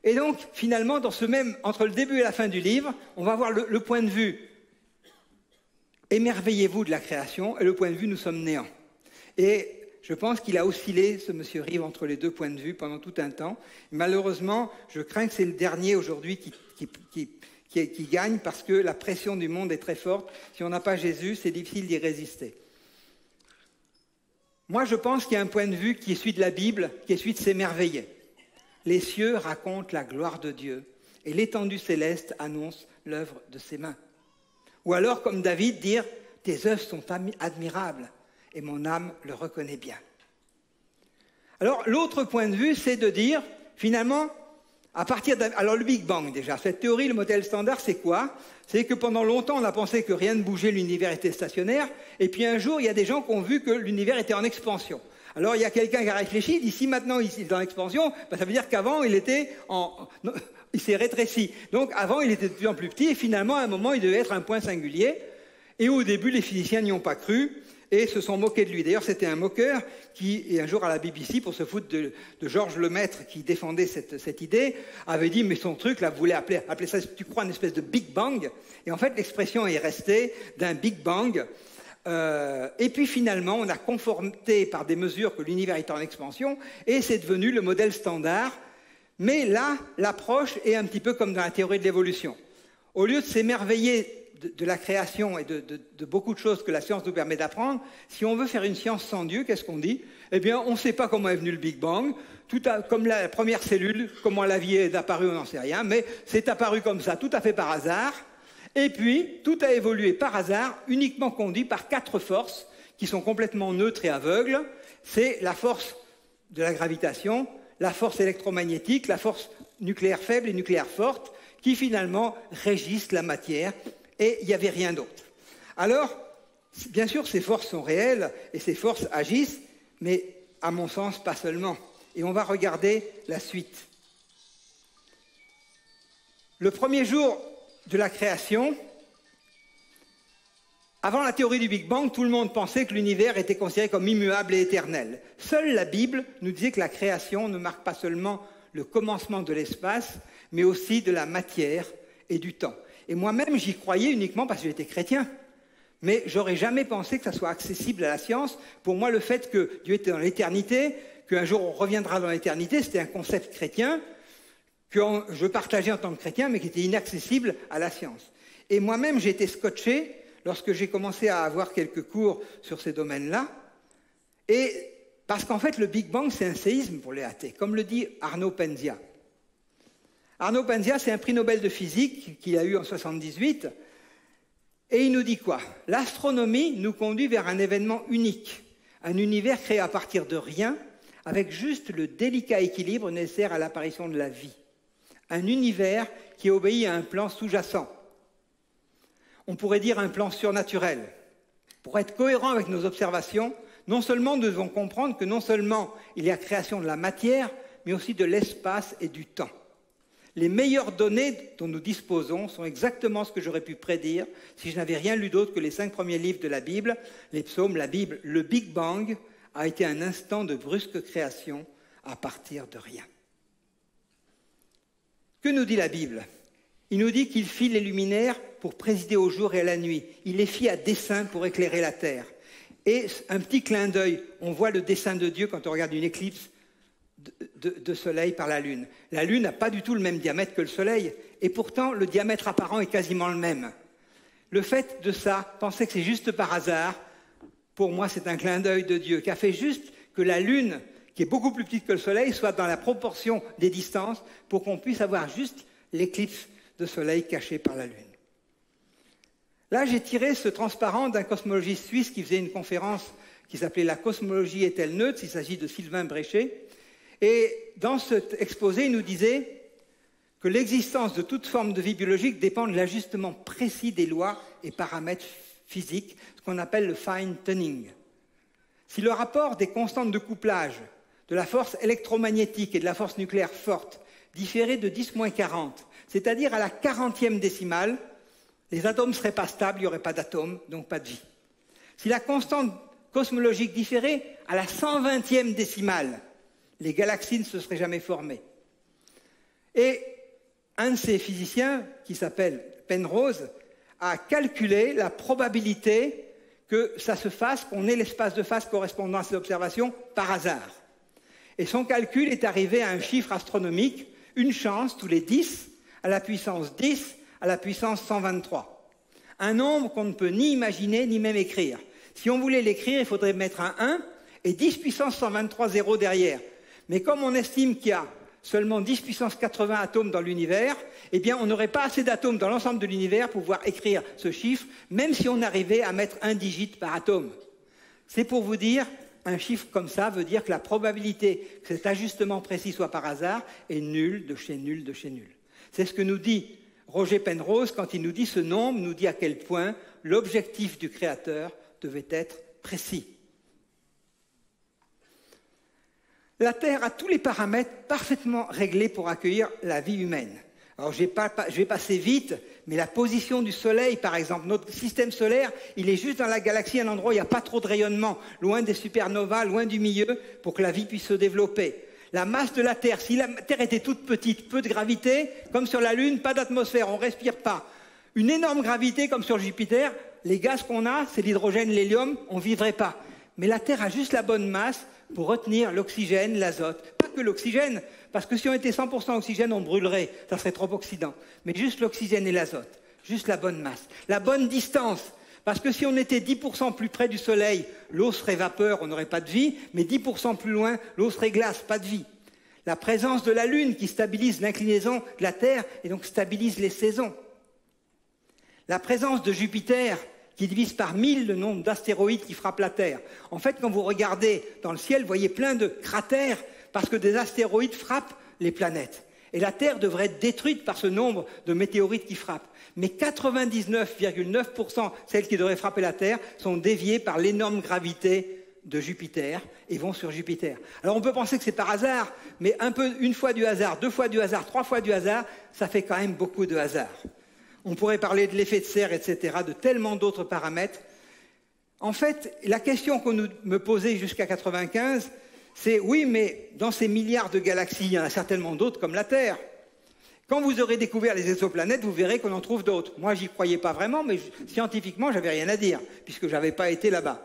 Et donc, finalement, entre le début et la fin du livre, on va voir le point de vue émerveillez-vous de la création et le point de vue nous sommes néants. Et je pense qu'il a oscillé, ce monsieur Reeves, entre les deux points de vue pendant tout un temps. Malheureusement, je crains que c'est le dernier aujourd'hui qui gagne, parce que la pression du monde est très forte. Si on n'a pas Jésus, c'est difficile d'y résister. Moi, je pense qu'il y a un point de vue qui est celui de la Bible, qui est celui de s'émerveiller. Les cieux racontent la gloire de Dieu et l'étendue céleste annonce l'œuvre de ses mains. Ou alors, comme David, dire « Tes œuvres sont admirables et mon âme le reconnaît bien. » Alors, l'autre point de vue, c'est de dire, finalement, alors le Big Bang déjà, cette théorie, le modèle standard, c'est quoi? C'est que pendant longtemps, on a pensé que rien ne bougeait, l'univers était stationnaire, et puis un jour, il y a des gens qui ont vu que l'univers était en expansion. Alors il y a quelqu'un qui a réfléchi, il dit si maintenant il est en expansion, ça veut dire qu'avant il s'est rétréci. Donc avant il était de plus en plus petit, et finalement à un moment il devait être un point singulier, et au début les physiciens n'y ont pas cru, et se sont moqués de lui. D'ailleurs, c'était un moqueur qui, un jour à la BBC, pour se foutre de Georges Lemaître, qui défendait cette idée, avait dit, mais son truc, là, vous voulez appeler ça, tu crois, une espèce de Big Bang. Et en fait, l'expression est restée d'un Big Bang. Et puis finalement, on a conforté par des mesures que l'univers est en expansion, et c'est devenu le modèle standard. Mais là, l'approche est un petit peu comme dans la théorie de l'évolution. Au lieu de s'émerveiller de la création et de beaucoup de choses que la science nous permet d'apprendre, si on veut faire une science sans Dieu, qu'est-ce qu'on dit? Eh bien, on ne sait pas comment est venu le Big Bang, comme la première cellule, comment la vie est apparue, on n'en sait rien, mais c'est apparu comme ça, tout à fait par hasard, et puis tout a évolué par hasard, uniquement conduit par 4 forces qui sont complètement neutres et aveugles. C'est la force de la gravitation, la force électromagnétique, la force nucléaire faible et nucléaire forte, qui finalement régissent la matière, et il n'y avait rien d'autre. Alors, bien sûr, ces forces sont réelles et ces forces agissent, mais à mon sens, pas seulement. Et on va regarder la suite. Le premier jour de la création, avant la théorie du Big Bang, tout le monde pensait que l'univers était considéré comme immuable et éternel. Seule la Bible nous disait que la création ne marque pas seulement le commencement de l'espace, mais aussi de la matière et du temps. Et moi-même, j'y croyais uniquement parce que j'étais chrétien. Mais j'aurais jamais pensé que ça soit accessible à la science. Pour moi, le fait que Dieu était dans l'éternité, qu'un jour on reviendra dans l'éternité, c'était un concept chrétien que je partageais en tant que chrétien, mais qui était inaccessible à la science. Et moi-même, j'ai été scotché lorsque j'ai commencé à avoir quelques cours sur ces domaines-là. Et parce qu'en fait, le Big Bang, c'est un séisme pour les athées, comme le dit Arno Penzias. Arno Penzias, c'est un prix Nobel de physique qu'il a eu en 1978. Et il nous dit quoi? L'astronomie nous conduit vers un événement unique, un univers créé à partir de rien, avec juste le délicat équilibre nécessaire à l'apparition de la vie. Un univers qui obéit à un plan sous-jacent. On pourrait dire un plan surnaturel. Pour être cohérent avec nos observations, non seulement nous devons comprendre que non seulement il y a création de la matière, mais aussi de l'espace et du temps. Les meilleures données dont nous disposons sont exactement ce que j'aurais pu prédire si je n'avais rien lu d'autre que les 5 premiers livres de la Bible, les psaumes, la Bible. Le Big Bang a été un instant de brusque création à partir de rien. Que nous dit la Bible? Il nous dit qu'il fit les luminaires pour présider au jour et à la nuit. Il les fit à dessein pour éclairer la terre. Et un petit clin d'œil, on voit le dessein de Dieu quand on regarde une éclipse de soleil par la Lune. La Lune n'a pas du tout le même diamètre que le Soleil, et pourtant le diamètre apparent est quasiment le même. Le fait de ça, penser que c'est juste par hasard, pour moi c'est un clin d'œil de Dieu, qui a fait juste que la Lune, qui est beaucoup plus petite que le Soleil, soit dans la proportion des distances pour qu'on puisse avoir juste l'éclipse de Soleil cachée par la Lune. Là, j'ai tiré ce transparent d'un cosmologiste suisse qui faisait une conférence qui s'appelait « La cosmologie est-elle neutre ?» Il s'agit de Sylvain Bréchet. Et dans cet exposé, il nous disait que l'existence de toute forme de vie biologique dépend de l'ajustement précis des lois et paramètres physiques, ce qu'on appelle le fine-tuning. Si le rapport des constantes de couplage, de la force électromagnétique et de la force nucléaire forte différait de 10-40, c'est-à-dire à la 40e décimale, les atomes ne seraient pas stables, il n'y aurait pas d'atomes, donc pas de vie. Si la constante cosmologique différait à la 120e décimale, les galaxies ne se seraient jamais formées. Et un de ces physiciens, qui s'appelle Penrose, a calculé la probabilité que ça se fasse, qu'on ait l'espace de phase correspondant à ces observations par hasard. Et son calcul est arrivé à un chiffre astronomique, une chance tous les 10, à la puissance 10, à la puissance 123. Un nombre qu'on ne peut ni imaginer, ni même écrire. Si on voulait l'écrire, il faudrait mettre un 1 et 10 puissance 123 zéros derrière. Mais comme on estime qu'il y a seulement 10 puissance 80 atomes dans l'univers, eh bien on n'aurait pas assez d'atomes dans l'ensemble de l'univers pour pouvoir écrire ce chiffre, même si on arrivait à mettre un digit par atome. C'est pour vous dire, un chiffre comme ça veut dire que la probabilité que cet ajustement précis soit par hasard est nulle de chez nul de chez nul. C'est ce que nous dit Roger Penrose quand il nous dit ce nombre, nous dit à quel point l'objectif du Créateur devait être précis. La Terre a tous les paramètres parfaitement réglés pour accueillir la vie humaine. Alors je vais passer vite, mais la position du Soleil, par exemple, notre système solaire, il est juste dans la galaxie, un endroit où il n'y a pas trop de rayonnement, loin des supernovas, loin du milieu, pour que la vie puisse se développer. La masse de la Terre, si la Terre était toute petite, peu de gravité, comme sur la Lune, pas d'atmosphère, on ne respire pas. Une énorme gravité, comme sur Jupiter, les gaz qu'on a, c'est l'hydrogène, l'hélium, on ne vivrait pas. Mais la Terre a juste la bonne masse pour retenir l'oxygène, l'azote. Pas que l'oxygène, parce que si on était 100% oxygène, on brûlerait, ça serait trop oxydant. Mais juste l'oxygène et l'azote, juste la bonne masse. La bonne distance, parce que si on était 10% plus près du Soleil, l'eau serait vapeur, on n'aurait pas de vie, mais 10% plus loin, l'eau serait glace, pas de vie. La présence de la Lune qui stabilise l'inclinaison de la Terre et donc stabilise les saisons. La présence de Jupiter qui divise par 1000 le nombre d'astéroïdes qui frappent la Terre. En fait, quand vous regardez dans le ciel, vous voyez plein de cratères parce que des astéroïdes frappent les planètes. Et la Terre devrait être détruite par ce nombre de météorites qui frappent. Mais 99,9% celles qui devraient frapper la Terre sont déviées par l'énorme gravité de Jupiter et vont sur Jupiter. Alors on peut penser que c'est par hasard, mais une fois du hasard, 2 fois du hasard, 3 fois du hasard, ça fait quand même beaucoup de hasard. On pourrait parler de l'effet de serre, etc., de tellement d'autres paramètres. En fait, la question qu'on me posait jusqu'à 1995, c'est oui, mais dans ces milliards de galaxies, il y en a certainement d'autres comme la Terre. Quand vous aurez découvert les exoplanètes, vous verrez qu'on en trouve d'autres. Moi, j'y croyais pas vraiment, mais scientifiquement, j'avais rien à dire, puisque j'avais pas été là-bas.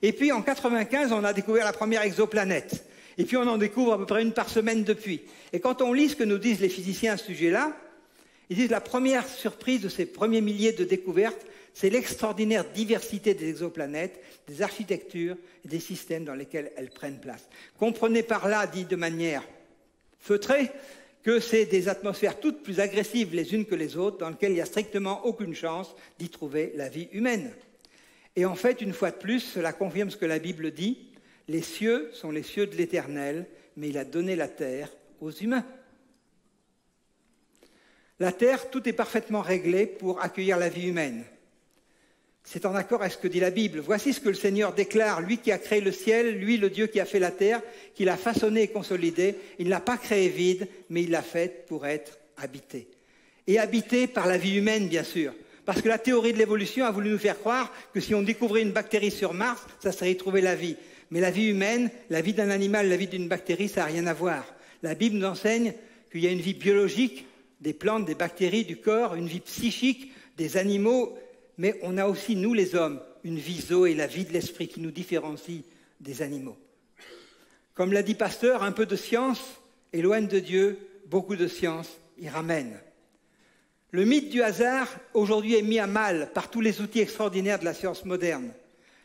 Et puis, en 1995, on a découvert la première exoplanète. Et puis, on en découvre à peu près une par semaine depuis. Et quand on lit ce que nous disent les physiciens à ce sujet-là, ils disent la première surprise de ces premiers milliers de découvertes, c'est l'extraordinaire diversité des exoplanètes, des architectures et des systèmes dans lesquels elles prennent place. Comprenez par là, dit de manière feutrée, que c'est des atmosphères toutes plus agressives les unes que les autres, dans lesquelles il n'y a strictement aucune chance d'y trouver la vie humaine. Et en fait, une fois de plus, cela confirme ce que la Bible dit, les cieux sont les cieux de l'Éternel, mais il a donné la terre aux humains. La terre, tout est parfaitement réglé pour accueillir la vie humaine. C'est en accord avec ce que dit la Bible. Voici ce que le Seigneur déclare, lui qui a créé le ciel, lui le Dieu qui a fait la terre, qui l'a façonnée et consolidée. Il ne l'a pas créée vide, mais il l'a faite pour être habitée. Et habitée par la vie humaine, bien sûr. Parce que la théorie de l'évolution a voulu nous faire croire que si on découvrait une bactérie sur Mars, ça serait y trouver la vie. Mais la vie humaine, la vie d'un animal, la vie d'une bactérie, ça n'a rien à voir. La Bible nous enseigne qu'il y a une vie biologique, des plantes, des bactéries, du corps, une vie psychique, des animaux. Mais on a aussi, nous les hommes, une vie zoé, la vie de l'esprit qui nous différencie des animaux. Comme l'a dit Pasteur, un peu de science éloigne de Dieu, beaucoup de science y ramène. Le mythe du hasard, aujourd'hui, est mis à mal par tous les outils extraordinaires de la science moderne.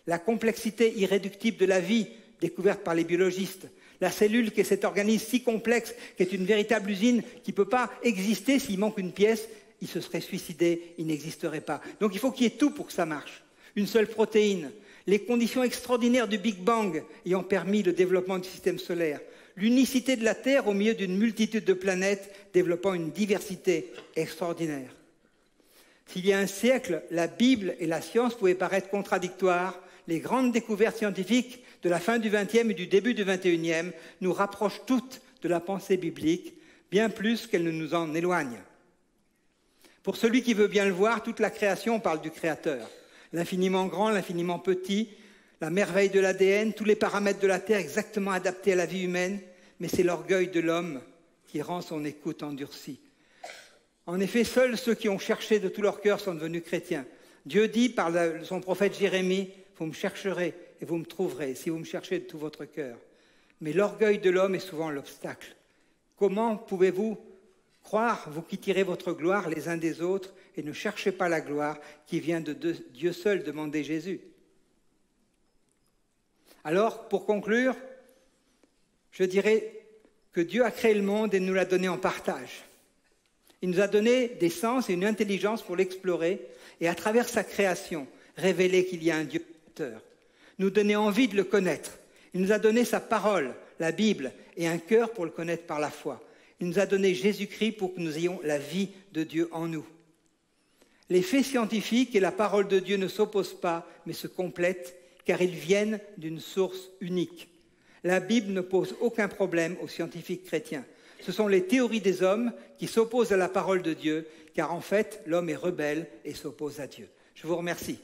La complexité irréductible de la vie, découverte par les biologistes. La cellule, qui est cet organisme si complexe, qui est une véritable usine, qui ne peut pas exister s'il manque une pièce, il se serait suicidé, il n'existerait pas. Donc il faut qu'il y ait tout pour que ça marche. Une seule protéine, les conditions extraordinaires du Big Bang ayant permis le développement du système solaire, l'unicité de la Terre au milieu d'une multitude de planètes développant une diversité extraordinaire. S'il y a un siècle, la Bible et la science pouvaient paraître contradictoires, les grandes découvertes scientifiques de la fin du XXe et du début du XXIe nous rapprochent toutes de la pensée biblique, bien plus qu'elles ne nous en éloignent. Pour celui qui veut bien le voir, toute la création parle du Créateur. L'infiniment grand, l'infiniment petit, la merveille de l'ADN, tous les paramètres de la Terre exactement adaptés à la vie humaine, mais c'est l'orgueil de l'homme qui rend son écoute endurcie. En effet, seuls ceux qui ont cherché de tout leur cœur sont devenus chrétiens. Dieu dit par son prophète Jérémie, « Vous me chercherez et vous me trouverez, si vous me cherchez de tout votre cœur. » Mais l'orgueil de l'homme est souvent l'obstacle. Comment pouvez-vous croire, vous qui tirez votre gloire les uns des autres, et ne cherchez pas la gloire qui vient de Dieu seul, demandait Jésus. Alors, pour conclure, je dirais que Dieu a créé le monde et nous l'a donné en partage. Il nous a donné des sens et une intelligence pour l'explorer, et à travers sa création, révéler qu'il y a un Dieu créateur, nous donner envie de le connaître. Il nous a donné sa parole, la Bible, et un cœur pour le connaître par la foi. Il nous a donné Jésus-Christ pour que nous ayons la vie de Dieu en nous. Les faits scientifiques et la parole de Dieu ne s'opposent pas, mais se complètent, car ils viennent d'une source unique. La Bible ne pose aucun problème aux scientifiques chrétiens. Ce sont les théories des hommes qui s'opposent à la parole de Dieu, car en fait, l'homme est rebelle et s'oppose à Dieu. Je vous remercie.